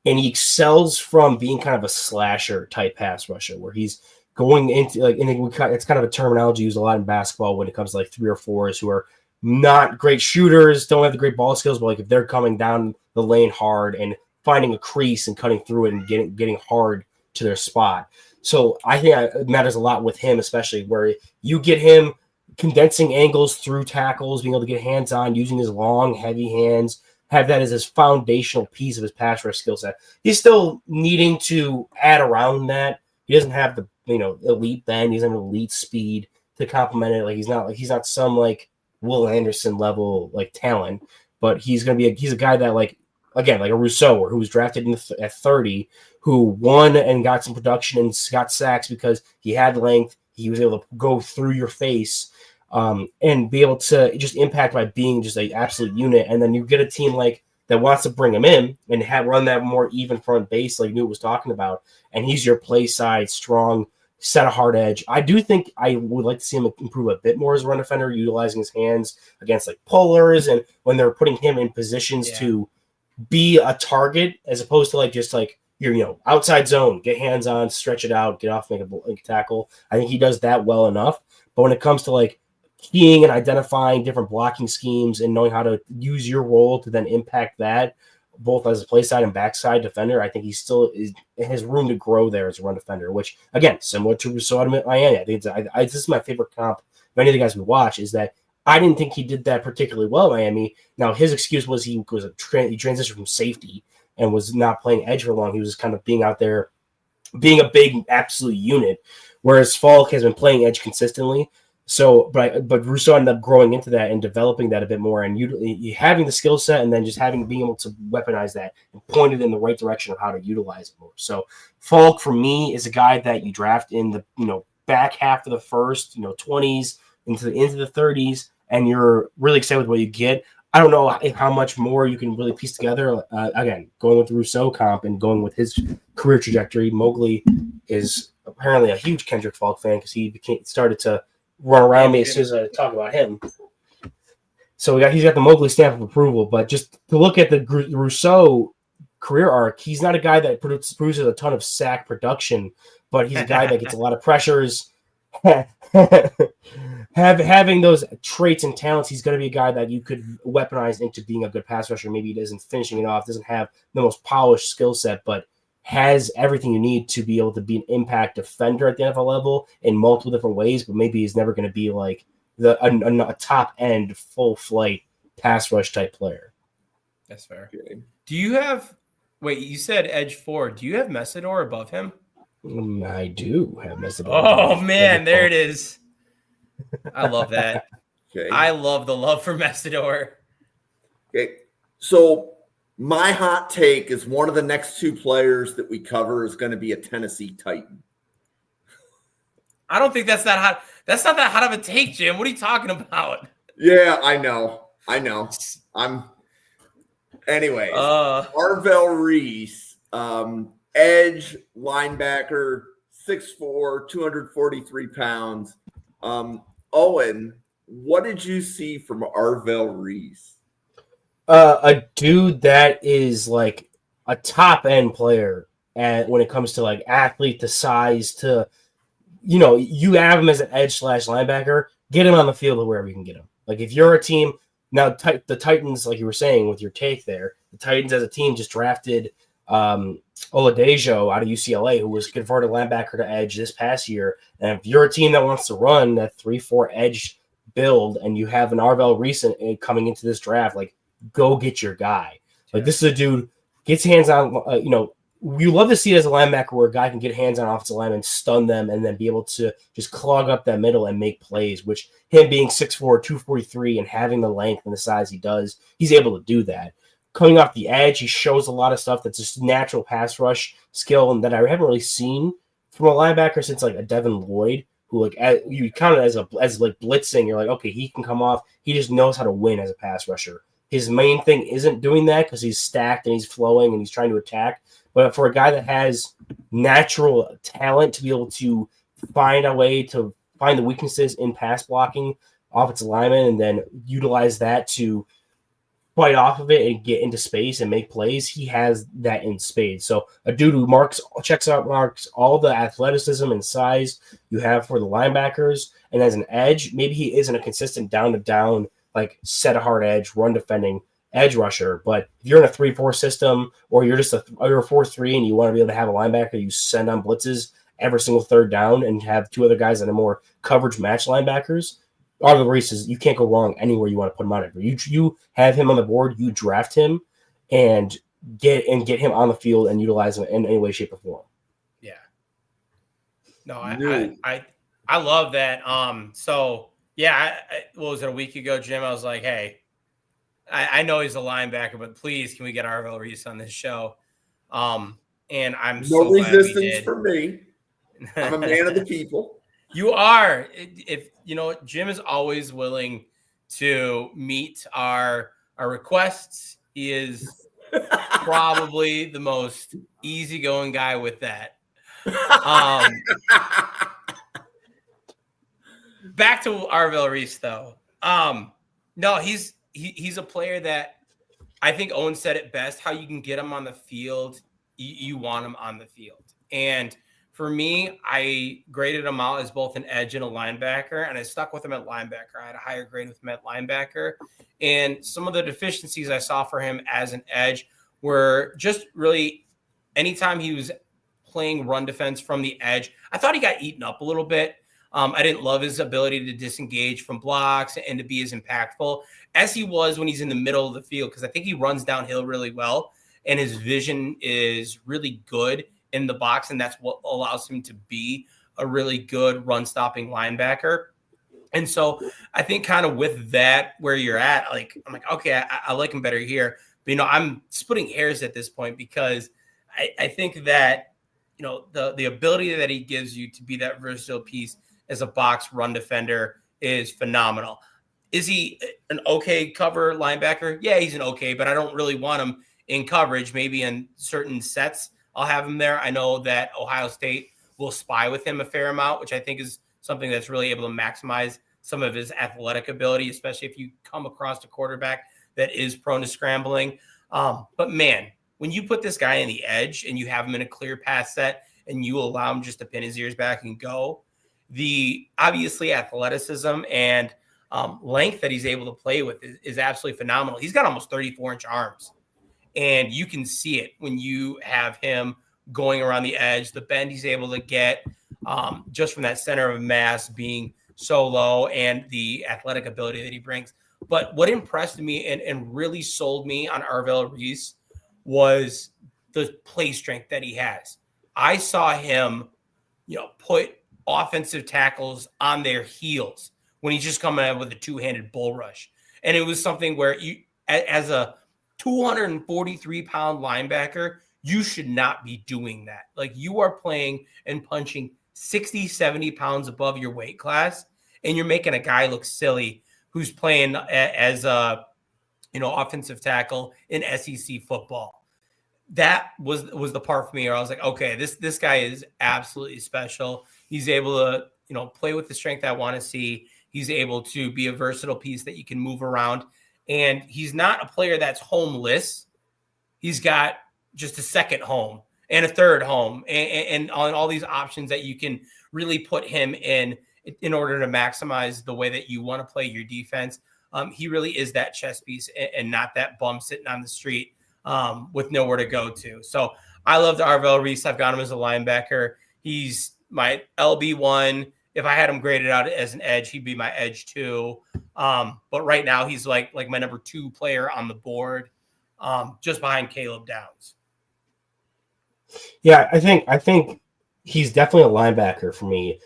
Speaker 3: And he excels from being kind of a slasher type pass rusher, where he's going into it's kind of a terminology used a lot in basketball when it comes to 3 or 4s who are not great shooters, don't have the great ball skills, but if they're coming down the lane hard and finding a crease and cutting through it and getting hard to their spot. So I think it matters a lot with him, especially where you get him condensing angles through tackles, being able to get hands on, using his long, heavy hands, have that as his foundational piece of his pass rush skill set. He's still needing to add around that. He doesn't have the elite bend. He doesn't have elite speed to complement it. He's not some Will Anderson level talent, but he's a guy that a Rousseau who was drafted at 30, who won and got some production and got sacks because he had length. He was able to go through your face. And be able to just impact by being just an absolute unit. And then you get a team that wants to bring him in and run that more even front base like Newt was talking about. And he's your play side, strong, set a hard edge. I do think I would like to see him improve a bit more as a run defender, utilizing his hands against pullers and when they're putting him in positions to be a target as opposed to just your outside zone, get hands on, stretch it out, get off, make a tackle. I think he does that well enough. But when it comes to keying and identifying different blocking schemes and knowing how to use your role to then impact that, both as a play side and backside defender, I think he still has room to grow there as a run defender, which, again, similar to Rousseau at Miami. I think this is my favorite comp of any of the guys we watch, is that I didn't think he did that particularly well at Miami. Now, his excuse was he transitioned from safety and was not playing edge for long. He was just kind of being out there, being a big absolute unit, whereas Falk has been playing edge consistently. So, but Rousseau ended up growing into that and developing that a bit more, and you having the skill set, and then just being able to weaponize that and point it in the right direction of how to utilize it more. So, Falk for me is a guy that you draft in the back half of the first 20s into the 30s, and you're really excited with what you get. I don't know how much more you can really piece together. Again, going with the Rousseau comp and going with his career trajectory, Mowgli is apparently a huge Kendrick Falk fan because he started to run around me as soon as I talk about him. So he's got the Mowgli stamp of approval. But just to look at the Rousseau career arc, he's not a guy that produces a ton of sack production, but he's a guy that gets a lot of pressures. Having those traits and talents, he's going to be a guy that you could weaponize into being a good pass rusher. Maybe he isn't finishing it off, doesn't have the most polished skill set, but has everything you need to be able to be an impact defender at the NFL level in multiple different ways. But maybe he's never going to be like a top end, full flight pass rush type player.
Speaker 2: That's fair. Okay. Do you have? Wait, you said edge 4. Do you have Messidor above him?
Speaker 3: I do have Messidor.
Speaker 2: Oh man, there it is. I love that.
Speaker 1: Okay.
Speaker 2: I love the love for Messidor.
Speaker 1: Okay. So my hot take is one of the next 2 players that we cover is going to be a Tennessee Titan.
Speaker 2: I don't think that's that hot. That's not that hot of a take, Jim. What are you talking about?
Speaker 1: Yeah, I know. Anyway, Arvell Reese, edge linebacker, 6'4", 243 pounds. Owen, what did you see from Arvell Reese?
Speaker 3: A dude that is like a top end player, and when it comes to like athlete to size to, you have him as an edge / linebacker, get him on the field wherever you can get him. Like if you're a team now, the Titans, like you were saying with your take there, the Titans as a team just drafted Oladejo out of UCLA, who was converted linebacker to edge this past year. And if you're a team that wants to run that 3-4 edge build and you have an Arvell Reese coming into this draft, like go get your guy. Like this is a dude gets hands on. You love to see it as a linebacker where a guy can get hands on offensive linemen, stun them, and then be able to just clog up that middle and make plays. Which him being 6'4", 243, and having the length and the size he does, he's able to do that. Coming off the edge, he shows a lot of stuff that's just natural pass rush skill and that I haven't really seen from a linebacker since like a Devin Lloyd, who like you count it as like blitzing. You're like, okay, he can come off. He just knows how to win as a pass rusher. His main thing isn't doing that because he's stacked and he's flowing and he's trying to attack. But for a guy that has natural talent to be able to find a way to find the weaknesses in pass blocking offensive linemen and then utilize that to fight off of it and get into space and make plays, he has that in spades. So a dude who marks all the athleticism and size you have for the linebackers, and as an edge, maybe he isn't a consistent down-to-down, like set a hard edge, run defending edge rusher. But if you're in a 3-4 system or you're just you're a 4-3 and you want to be able to have a linebacker you send on blitzes every single third down and have 2 other guys that are more coverage match linebackers, Arvell Reese you can't go wrong anywhere you want to put him on it. You have him on the board, you draft him and get him on the field and utilize him in any way, shape, or form.
Speaker 2: Yeah. No, I love that. So yeah, what was it, a week ago, Jim? I was like, hey, I know he's a linebacker, but please, can we get Arvell Reese on this show? And I'm
Speaker 1: no
Speaker 2: so
Speaker 1: resistance for me. I'm a man of the people.
Speaker 2: You are. If Jim is always willing to meet our requests. He is probably the most easygoing guy with that. Back to Arvell Reese, though. No, he's a player that I think Owen said it best. How you can get him on the field, you want him on the field. And for me, I graded him out as both an edge and a linebacker, and I stuck with him at linebacker. I had a higher grade with him at linebacker. And some of the deficiencies I saw for him as an edge were just really anytime he was playing run defense from the edge, I thought he got eaten up a little bit. I didn't love his ability to disengage from blocks and to be as impactful as he was when he's in the middle of the field, because I think he runs downhill really well and his vision is really good in the box, and that's what allows him to be a really good run-stopping linebacker. And so I think kind of with that, where you're at, like I'm like, okay, I like him better here. But, I'm splitting hairs at this point because I think that, the ability that he gives you to be that versatile piece as a box run defender is phenomenal. Is he an okay cover linebacker? Yeah, he's an okay, but I don't really want him in coverage. Maybe in certain sets, I'll have him there. I know that Ohio State will spy with him a fair amount, which I think is something that's really able to maximize some of his athletic ability, especially if you come across a quarterback that is prone to scrambling. But man, when you put this guy in the edge and you have him in a clear pass set and you allow him just to pin his ears back and go, the obviously athleticism and length that he's able to play with is absolutely phenomenal. He's got almost 34-inch arms, and you can see it when you have him going around the edge, the bend he's able to get just from that center of mass being so low and the athletic ability that he brings. But what impressed me and really sold me on Arvell Reese was the play strength that he has. I saw him, put offensive tackles on their heels when he's just coming out with a two-handed bull rush. And it was something where you, as a 243-pound linebacker, you should not be doing that. Like, you are playing and punching 60, 70 pounds above your weight class, and you're making a guy look silly who's playing as a, offensive tackle in SEC football. That was the part for me where I was like, okay, this guy is absolutely special. He's able to, play with the strength I want to see. He's able to be a versatile piece that you can move around. And he's not a player that's homeless. He's got just a second home and a third home and on all these options that you can really put him in order to maximize the way that you want to play your defense. He really is that chess piece and not that bum sitting on the street with nowhere to go to. So I love Arvell Reese. I've got him as a linebacker. He's my LB1. If I had him graded out as an edge, he'd be my edge 2. But right now he's like my number 2 player on the board, just behind Caleb Downs.
Speaker 3: Yeah, I think he's definitely a linebacker for me.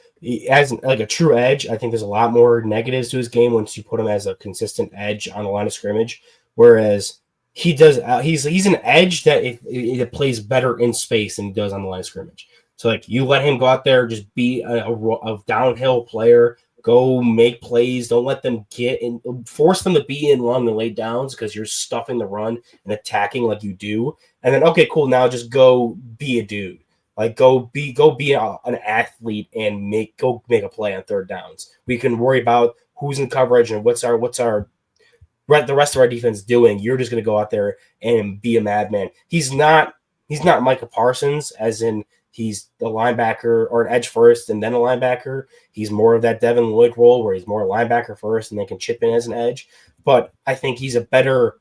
Speaker 3: As like a true edge, I think there's a lot more negatives to his game once you put him as a consistent edge on the line of scrimmage. Whereas he does, he's an edge that it plays better in space than he does on the line of scrimmage. So like you let him go out there, just be a downhill player, go make plays. Don't let them get in, force them to be in along the lay downs because you're stuffing the run and attacking like you do. And then okay, cool, now just go be a dude. Like go be an athlete and make a play on third downs. We can worry about who's in coverage and what's our the rest of our defense doing. You're just going to go out there and be a madman. He's not Micah Parsons, as in he's a linebacker or an edge first and then a linebacker. He's more of that Devin Lloyd role where he's more a linebacker first and then can chip in as an edge. But I think he's a better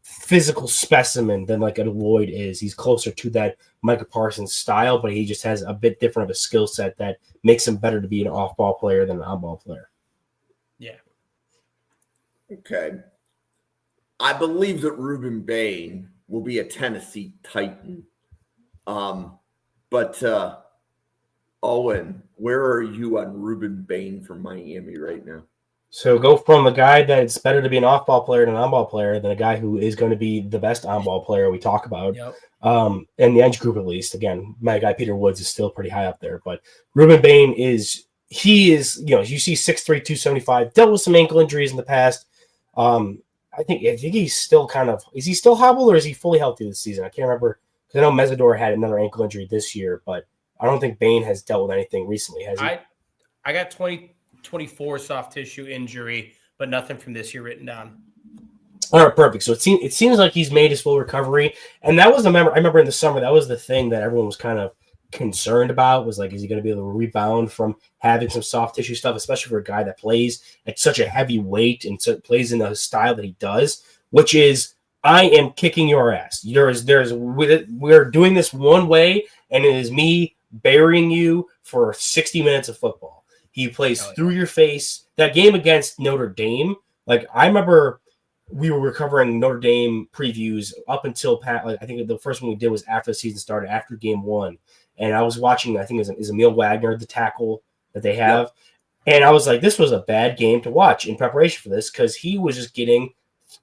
Speaker 3: physical specimen than like a Lloyd is. He's closer to that Micah Parsons style, but he just has a bit different of a skill set that makes him better to be an off-ball player than an on-ball player.
Speaker 2: Yeah.
Speaker 1: Okay. I believe that Ruben Bain will be a Tennessee Titan. But Owen, where are you on Ruben Bain from Miami right now?
Speaker 3: So go from a guy that's better to be an off-ball player than an on-ball player than a guy who is going to be the best on-ball player we talk about.
Speaker 2: Yep.
Speaker 3: In the edge group, at least. Again, my guy Peter Woods is still pretty high up there. But Ruben Bain you see 6'3", 275, dealt with some ankle injuries in the past. I think he's still is he still hobbled or is he fully healthy this season? I can't remember. Because I know Mesidor had another ankle injury this year, but I don't think Bain has dealt with anything recently, has he?
Speaker 2: I got 2024 soft tissue injury, but nothing from this year written down.
Speaker 3: All right, perfect. So it seems like he's made his full recovery, and that was I remember in the summer that was the thing that everyone was kind of concerned about, was like, is he going to be able to rebound from having some soft tissue stuff, especially for a guy that plays at such a heavy weight and plays in the style that he does, which is, I am kicking your ass. We're doing this one way, and it is me burying you for 60 minutes of football. He plays through your face. That game against Notre Dame, like I remember we were covering Notre Dame previews up until I think the first one we did was after the season started, after game 1. And I was watching, I think is Emil Wagner, the tackle that they have. Yep. And I was like, this was a bad game to watch in preparation for this because he was just getting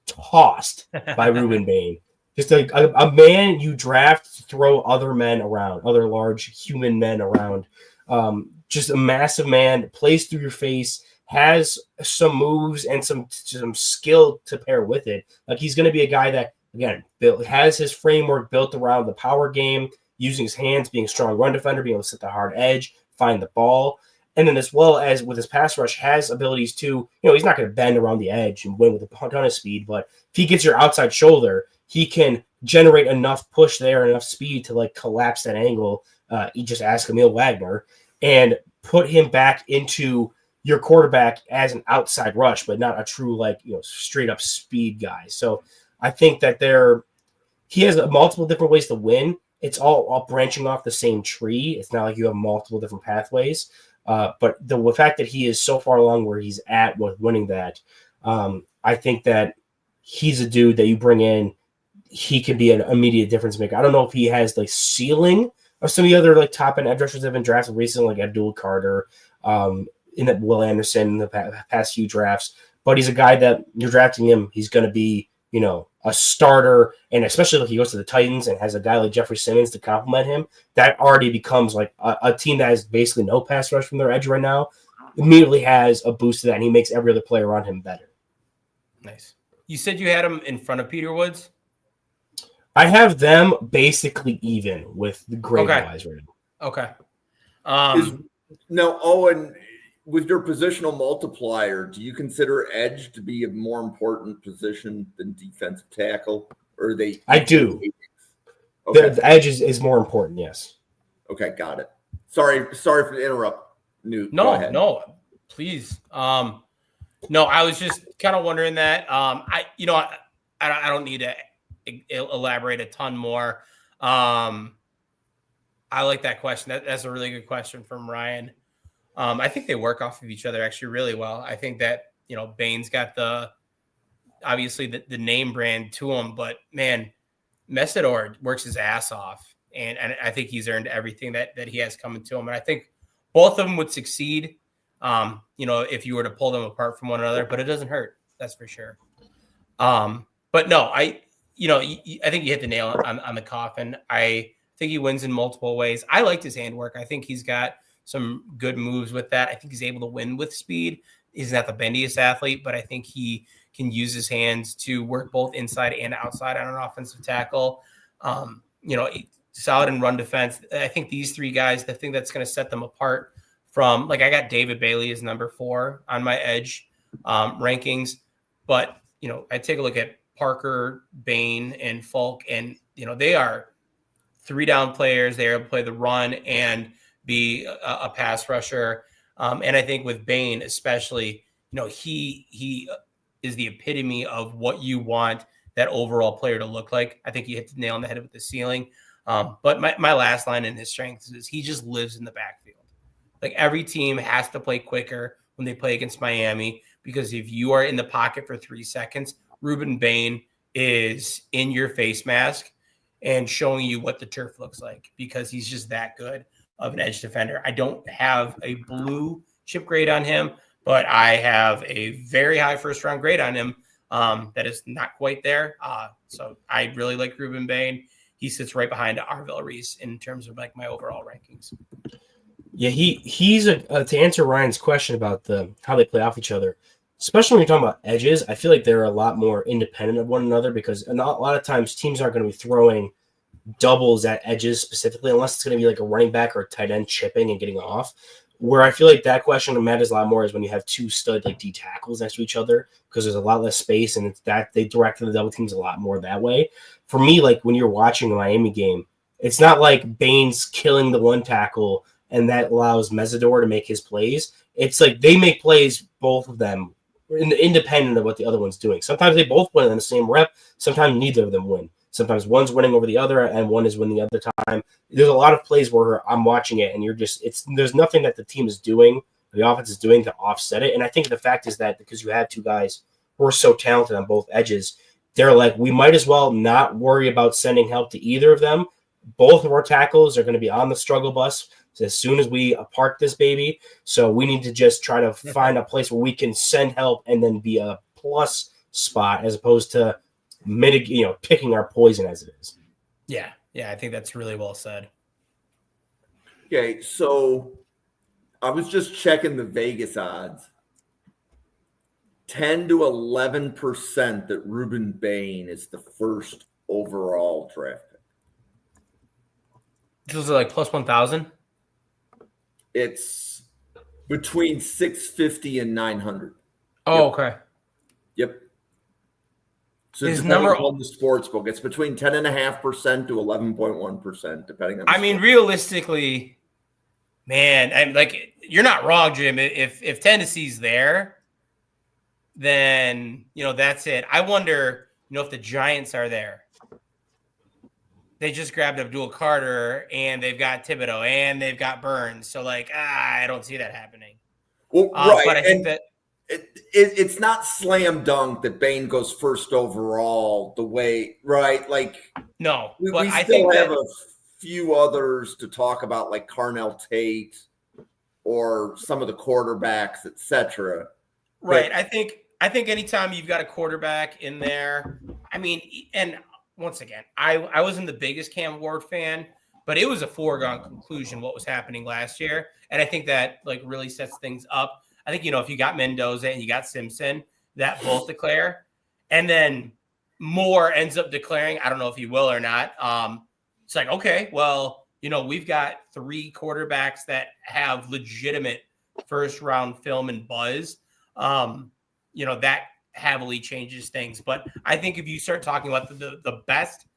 Speaker 3: tossed by Ruben Bain. Just a man you draft to throw other men around, other large human men around. Just a massive man, plays through your face, has some moves and some skill to pair with it. Like he's going to be a guy that, again, has his framework built around the power game, using his hands, being a strong run defender, being able to set the hard edge, find the ball. And then as well as with his pass rush, has abilities to, he's not going to bend around the edge and win with a ton of speed, but if he gets your outside shoulder, he can generate enough push there, enough speed to like collapse that angle. You just ask Emil Wagner and put him back into your quarterback as an outside rush, but not a true straight up speed guy. So I think that he has multiple different ways to win. It's all branching off the same tree. It's not like you have multiple different pathways. But the fact that he is so far along where he's at with winning that, I think that he's a dude that you bring in. He can be an immediate difference maker. I don't know if he has like ceiling of some of the other like top end edge rushers that have been drafted recently, like Abdul Carter, in that Will Anderson in the past few drafts. But he's a guy that you're drafting him. He's going to be, a starter, and especially if he goes to the Titans and has a guy like Jeffrey Simmons to complement him, that already becomes like a team that has basically no pass rush from their edge right now. Immediately has a boost to that, and he makes every other player around him better. Nice.
Speaker 2: You said you had him in front of Peter Woods?
Speaker 3: I have them basically even with the grade wise right now.
Speaker 2: Okay.
Speaker 1: Now, Owen, with your positional multiplier, do you consider edge to be a more important position than defensive tackle? Or are they?
Speaker 3: I do.
Speaker 1: Okay.
Speaker 3: The edge is more important, yes.
Speaker 1: Okay, got it. Sorry for the interrupt. Newt,
Speaker 2: no, please. No, I was just kind of wondering that. I don't need to elaborate a ton more. I like that question. That's a really good question from Ryan. I think they work off of each other actually really well. I think that, Bane's got obviously the name brand to him, but man, Mesidor works his ass off. And I think he's earned everything that he has coming to him. And I think both of them would succeed, if you were to pull them apart from one another, but it doesn't hurt. That's for sure. But no, I think you hit the nail on the coffin. I think he wins in multiple ways. I liked his handwork. I think he's got some good moves with that. I think he's able to win with speed. He's not the bendiest athlete, but I think he can use his hands to work both inside and outside on an offensive tackle. Solid in run defense. I think these three guys, the thing that's going to set them apart from, I got David Bailey as number 4 on my edge rankings, but, I take a look at Parker, Bane, and Falk, and, they are 3-down players. They are able to play the run and be a pass rusher. And I think with Bane, especially, he is the epitome of what you want that overall player to look like. I think you hit the nail on the head with the ceiling. But my last line in his strengths is he just lives in the backfield. Like every team has to play quicker when they play against Miami, because if you are in the pocket for 3 seconds, Ruben Bane is in your face mask and showing you what the turf looks like, because he's just that good of an edge defender. I don't have a blue chip grade on him, but I have a very high first round grade on him that is not quite there. So I really like Ruben Bane. He sits right behind Arvell Reese in terms of my overall rankings.
Speaker 3: Yeah, he's to answer Ryan's question about how they play off each other, especially when you're talking about edges. I feel like they're a lot more independent of one another, because a lot of times teams aren't going to be throwing doubles at edges specifically, unless it's going to be like a running back or a tight end chipping and getting off. Where I feel like that question matters a lot more is when you have 2 stud D tackles next to each other, because there's a lot less space, and it's that they direct the double teams a lot more that way. For me, when you're watching a Miami game, it's not like Bane's killing the one tackle and that allows Mesidor to make his plays. It's like they make plays, both of them, independent of what the other one's doing. Sometimes they both win in the same rep. Sometimes neither of them win. Sometimes one's winning over the other and one is winning the other time. There's a lot of plays where I'm watching it and there's nothing that the team is doing, the offense is doing to offset it. And I think the fact is that because you have 2 guys who are so talented on both edges, they're like, we might as well not worry about sending help to either of them. Both of our tackles are going to be on the struggle bus as soon as we park this baby. So we need to just try to find a place where we can send help and then be a plus spot, as opposed to picking our poison as it is.
Speaker 2: Yeah, I think that's really well said.
Speaker 1: Okay, so I was just checking the Vegas odds 10 to 11% that Ruben Bain is the first overall draft pick.
Speaker 2: Those are like plus 1,000.
Speaker 1: It's between 650 and 900.
Speaker 2: Oh,
Speaker 1: Yep.
Speaker 2: okay.
Speaker 1: Yep. So
Speaker 2: His
Speaker 1: depending
Speaker 2: number-
Speaker 1: on the sports book, it's between 10.5% to 11.1%, depending on.
Speaker 2: I mean, realistically, man, I'm like, you're not wrong, Jim. If Tennessee's there, then that's it. I wonder, if the Giants are there. They just grabbed Abdul Carter, and they've got Thibodeau, and they've got Burns. So, I don't see that happening.
Speaker 1: Well, right,
Speaker 2: but I think that
Speaker 1: it's not slam dunk that Bain goes first overall. The way, right?
Speaker 2: no,
Speaker 1: we
Speaker 2: but I
Speaker 1: still
Speaker 2: think
Speaker 1: have
Speaker 2: that,
Speaker 1: a few others to talk about, like Carnell Tate or some of the quarterbacks, etc.
Speaker 2: right. I think anytime you've got a quarterback in there, I mean, and once again, I wasn't the biggest Cam Ward fan, but it was a foregone conclusion what was happening last year. And I think that really sets things up. I think, if you got Mendoza and you got Simpson that both declare, and then Moore ends up declaring, I don't know if he will or not. It's like, okay, well, we've got 3 quarterbacks that have legitimate first round film and buzz. That heavily changes things. But I think if you start talking about the best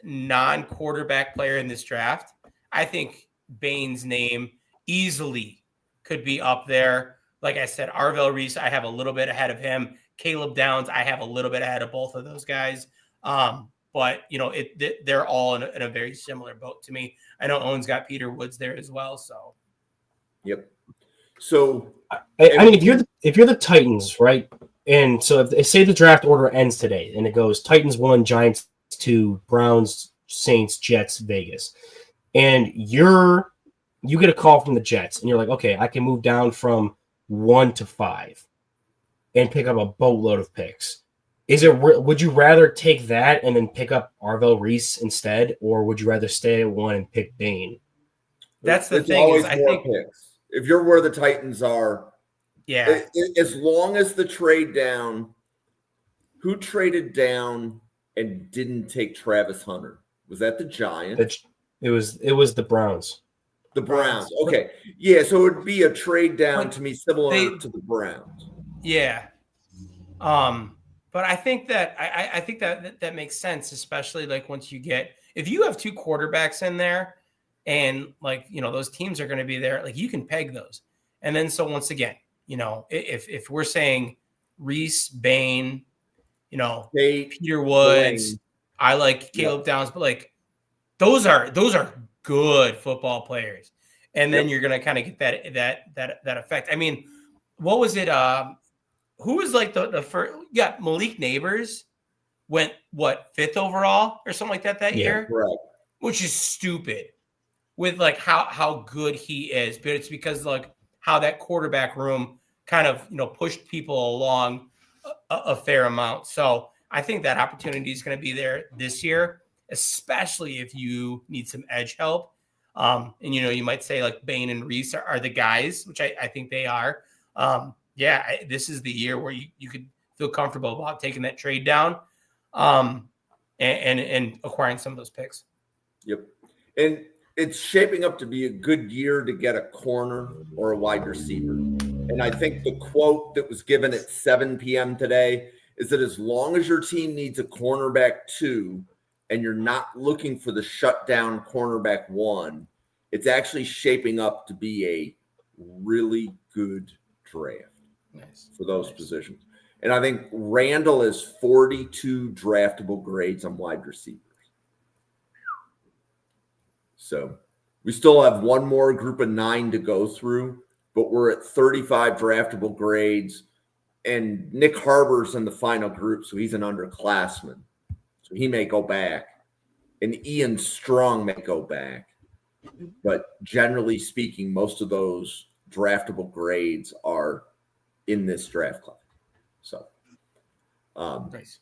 Speaker 2: non-quarterback player in this draft, I think Bain's name easily could be up there. Like I said, Arvell Reese, I have a little bit ahead of him. Caleb Downs, I have a little bit ahead of both of those guys. But they're all in a very similar boat to me. I know Owen's got Peter Woods there as well. So,
Speaker 1: Yep. So
Speaker 3: I mean, if you're the Titans, right? And so if say the draft order ends today and it goes Titans 1, Giants 2, Browns, Saints, Jets, Vegas, and you get a call from the Jets and you're like, okay, I can move down from 1 to 5 and pick up a boatload of picks. Would you rather take that and then pick up Arvell Reese instead, or would you rather stay at 1 and pick Bain?
Speaker 2: that's the
Speaker 1: it's
Speaker 2: thing
Speaker 1: always
Speaker 2: is I
Speaker 1: more
Speaker 2: think
Speaker 1: picks. If you're where the Titans are,
Speaker 2: yeah.
Speaker 1: as long as the trade down, who traded down and didn't take Travis Hunter? Was that the Giants?
Speaker 3: It was the Browns.
Speaker 1: The Browns. Okay. Yeah, so it would be a trade down
Speaker 2: But
Speaker 1: to me similar to the Browns.
Speaker 2: Yeah. But I think that I think that makes sense, especially once you get, if you have 2 quarterbacks in there and those teams are going to be there, you can peg those. And then, so once again, if we're saying Reese, Bain, Peter Woods,
Speaker 1: Blaine.
Speaker 2: I like Caleb Downs, but those are good football players. And then you're going to kind of get that effect. I mean, what was it? Who was the first? Yeah, Malik Neighbors went 5th overall or something like that year,
Speaker 1: Right.
Speaker 2: which is stupid with how good he is. But it's because how that quarterback room kind of pushed people along a fair amount. So I think that opportunity is going to be there this year, especially if you need some edge help. And you might say Bain and Reese are the guys, which I think they are. This is the year where you could feel comfortable about taking that trade down and acquiring some of those picks.
Speaker 1: Yep. And it's shaping up to be a good year to get a corner or a wide receiver. And I think the quote that was given at 7 p.m. today is that as long as your team needs a cornerback 2 and you're not looking for the shutdown cornerback 1, it's actually shaping up to be a really good draft.
Speaker 2: Nice.
Speaker 1: For those positions. And I think Randall has 42 draftable grades on wide receivers. So we still have one more group of 9 to go through, but we're at 35 draftable grades. And Nick Harbor's in the final group, so he's an underclassman. So he may go back. And Ian Strong may go back. But generally speaking, most of those draftable grades are in this draft class. So,
Speaker 2: Nice.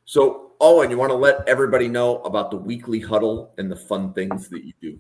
Speaker 1: So Owen, you want to let everybody know about the weekly huddle and the fun things that you do?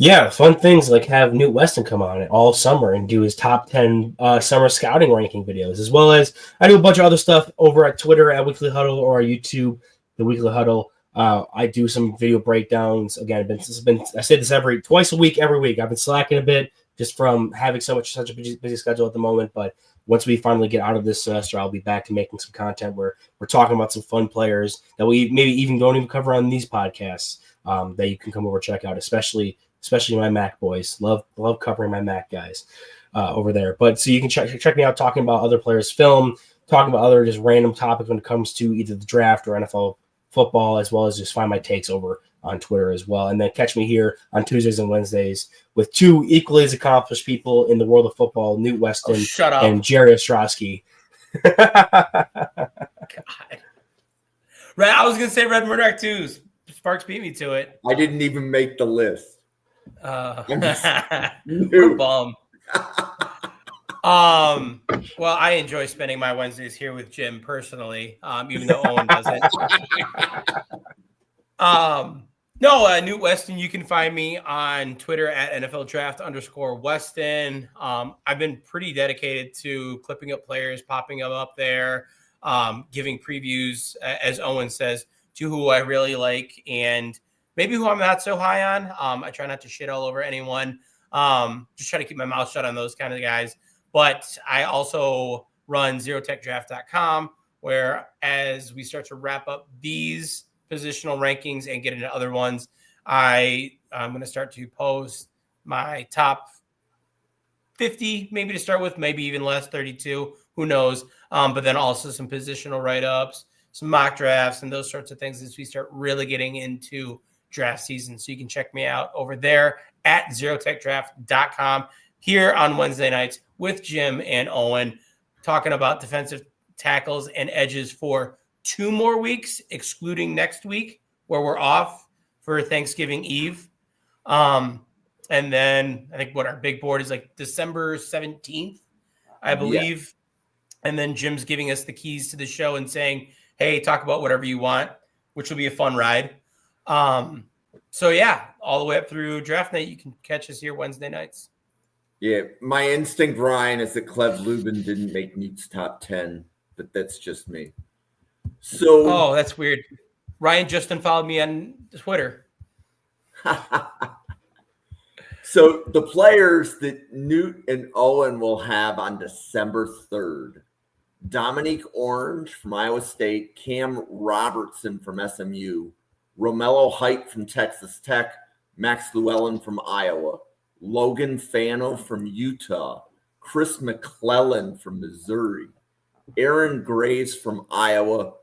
Speaker 3: Yeah, fun things like have Newt Weston come on it all summer and do his top 10 summer scouting ranking videos, as well as I do a bunch of other stuff over at Twitter at Weekly Huddle or YouTube, The Weekly Huddle. I do some video breakdowns. Again, I say this twice a week, every week. I've been slacking a bit just from having such a busy schedule at the moment. But once we finally get out of this semester, I'll be back to making some content where we're talking about some fun players that we maybe even don't even cover on these podcasts that you can come over and check out, especially my Mac boys. Love covering my Mac guys over there. But so you can check me out talking about other players' film, talking about other just random topics when it comes to either the draft or NFL football, as well as just find my takes over on Twitter as well. And then catch me here on Tuesdays and Wednesdays with two equally as accomplished people in the world of football, Newt Weston and Jerry Ostrowski.
Speaker 2: God. Right, I was going to say Red Murdoch too. Sparks beat me to it.
Speaker 1: I didn't even make the list.
Speaker 2: We're bummed. Well, I enjoy spending my Wednesdays here with Jim personally, even though Owen doesn't. Newt Weston, you can find me on Twitter at NFL Draft _Weston. I've been pretty dedicated to clipping up players, popping them up there, giving previews, as Owen says, to who I really like and maybe who I'm not so high on. I try not to shit all over anyone. Just try to keep my mouth shut on those kind of guys. But I also run ZeroTechDraft.com, where as we start to wrap up these positional rankings and get into other ones, I'm going to start to post my top 50, maybe to start with, maybe even less, 32, who knows. But then also some positional write-ups, some mock drafts, and those sorts of things as we start really getting into draft season. So you can check me out over there at ZeroTechDraft.com here on Wednesday nights with Jim and Owen, talking about defensive tackles and edges for 2 more weeks, excluding next week where we're off for Thanksgiving Eve. And then I think our big board is like December 17th, I believe. Yeah. And then Jim's giving us the keys to the show and saying, hey, talk about whatever you want, which will be a fun ride. So yeah, all the way up through draft night, you can catch us here Wednesday nights.
Speaker 1: Yeah, my instinct, Ryan, is that Clev Lubin didn't make Newt's top 10, but that's just me. So,
Speaker 2: that's weird. Ryan just unfollowed me on Twitter.
Speaker 1: So the players that Newt and Owen will have on December 3rd, Dominique Orange from Iowa State, Cam Robertson from SMU, Romello Height from Texas Tech, Max Llewellyn from Iowa, Logan Fano from Utah, Chris McClellan from Missouri, Aaron Graves from Iowa,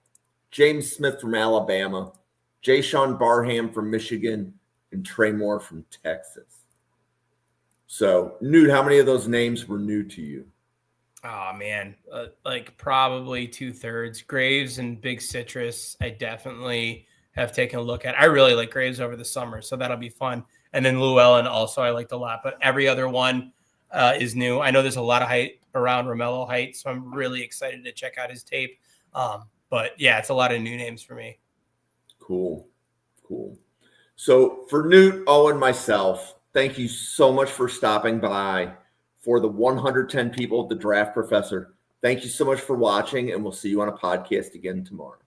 Speaker 1: James Smith from Alabama, Jay-Sean Barham from Michigan, and Trey Moore from Texas. So, Newt, how many of those names were new to you?
Speaker 2: Oh, man. Like probably 2/3. Graves and Big Citrus, I definitely have taken a look at. I really like Graves over the summer, so that'll be fun. And then Llewellyn also I liked a lot, but every other one is new. I know there's a lot of hype around Romello Height, so I'm really excited to check out his tape. But yeah, it's a lot of new names for me.
Speaker 1: Cool. So for Newt, Owen, myself, thank you so much for stopping by. For the 110 people at the Draft Professor, thank you so much for watching, and we'll see you on a podcast again tomorrow.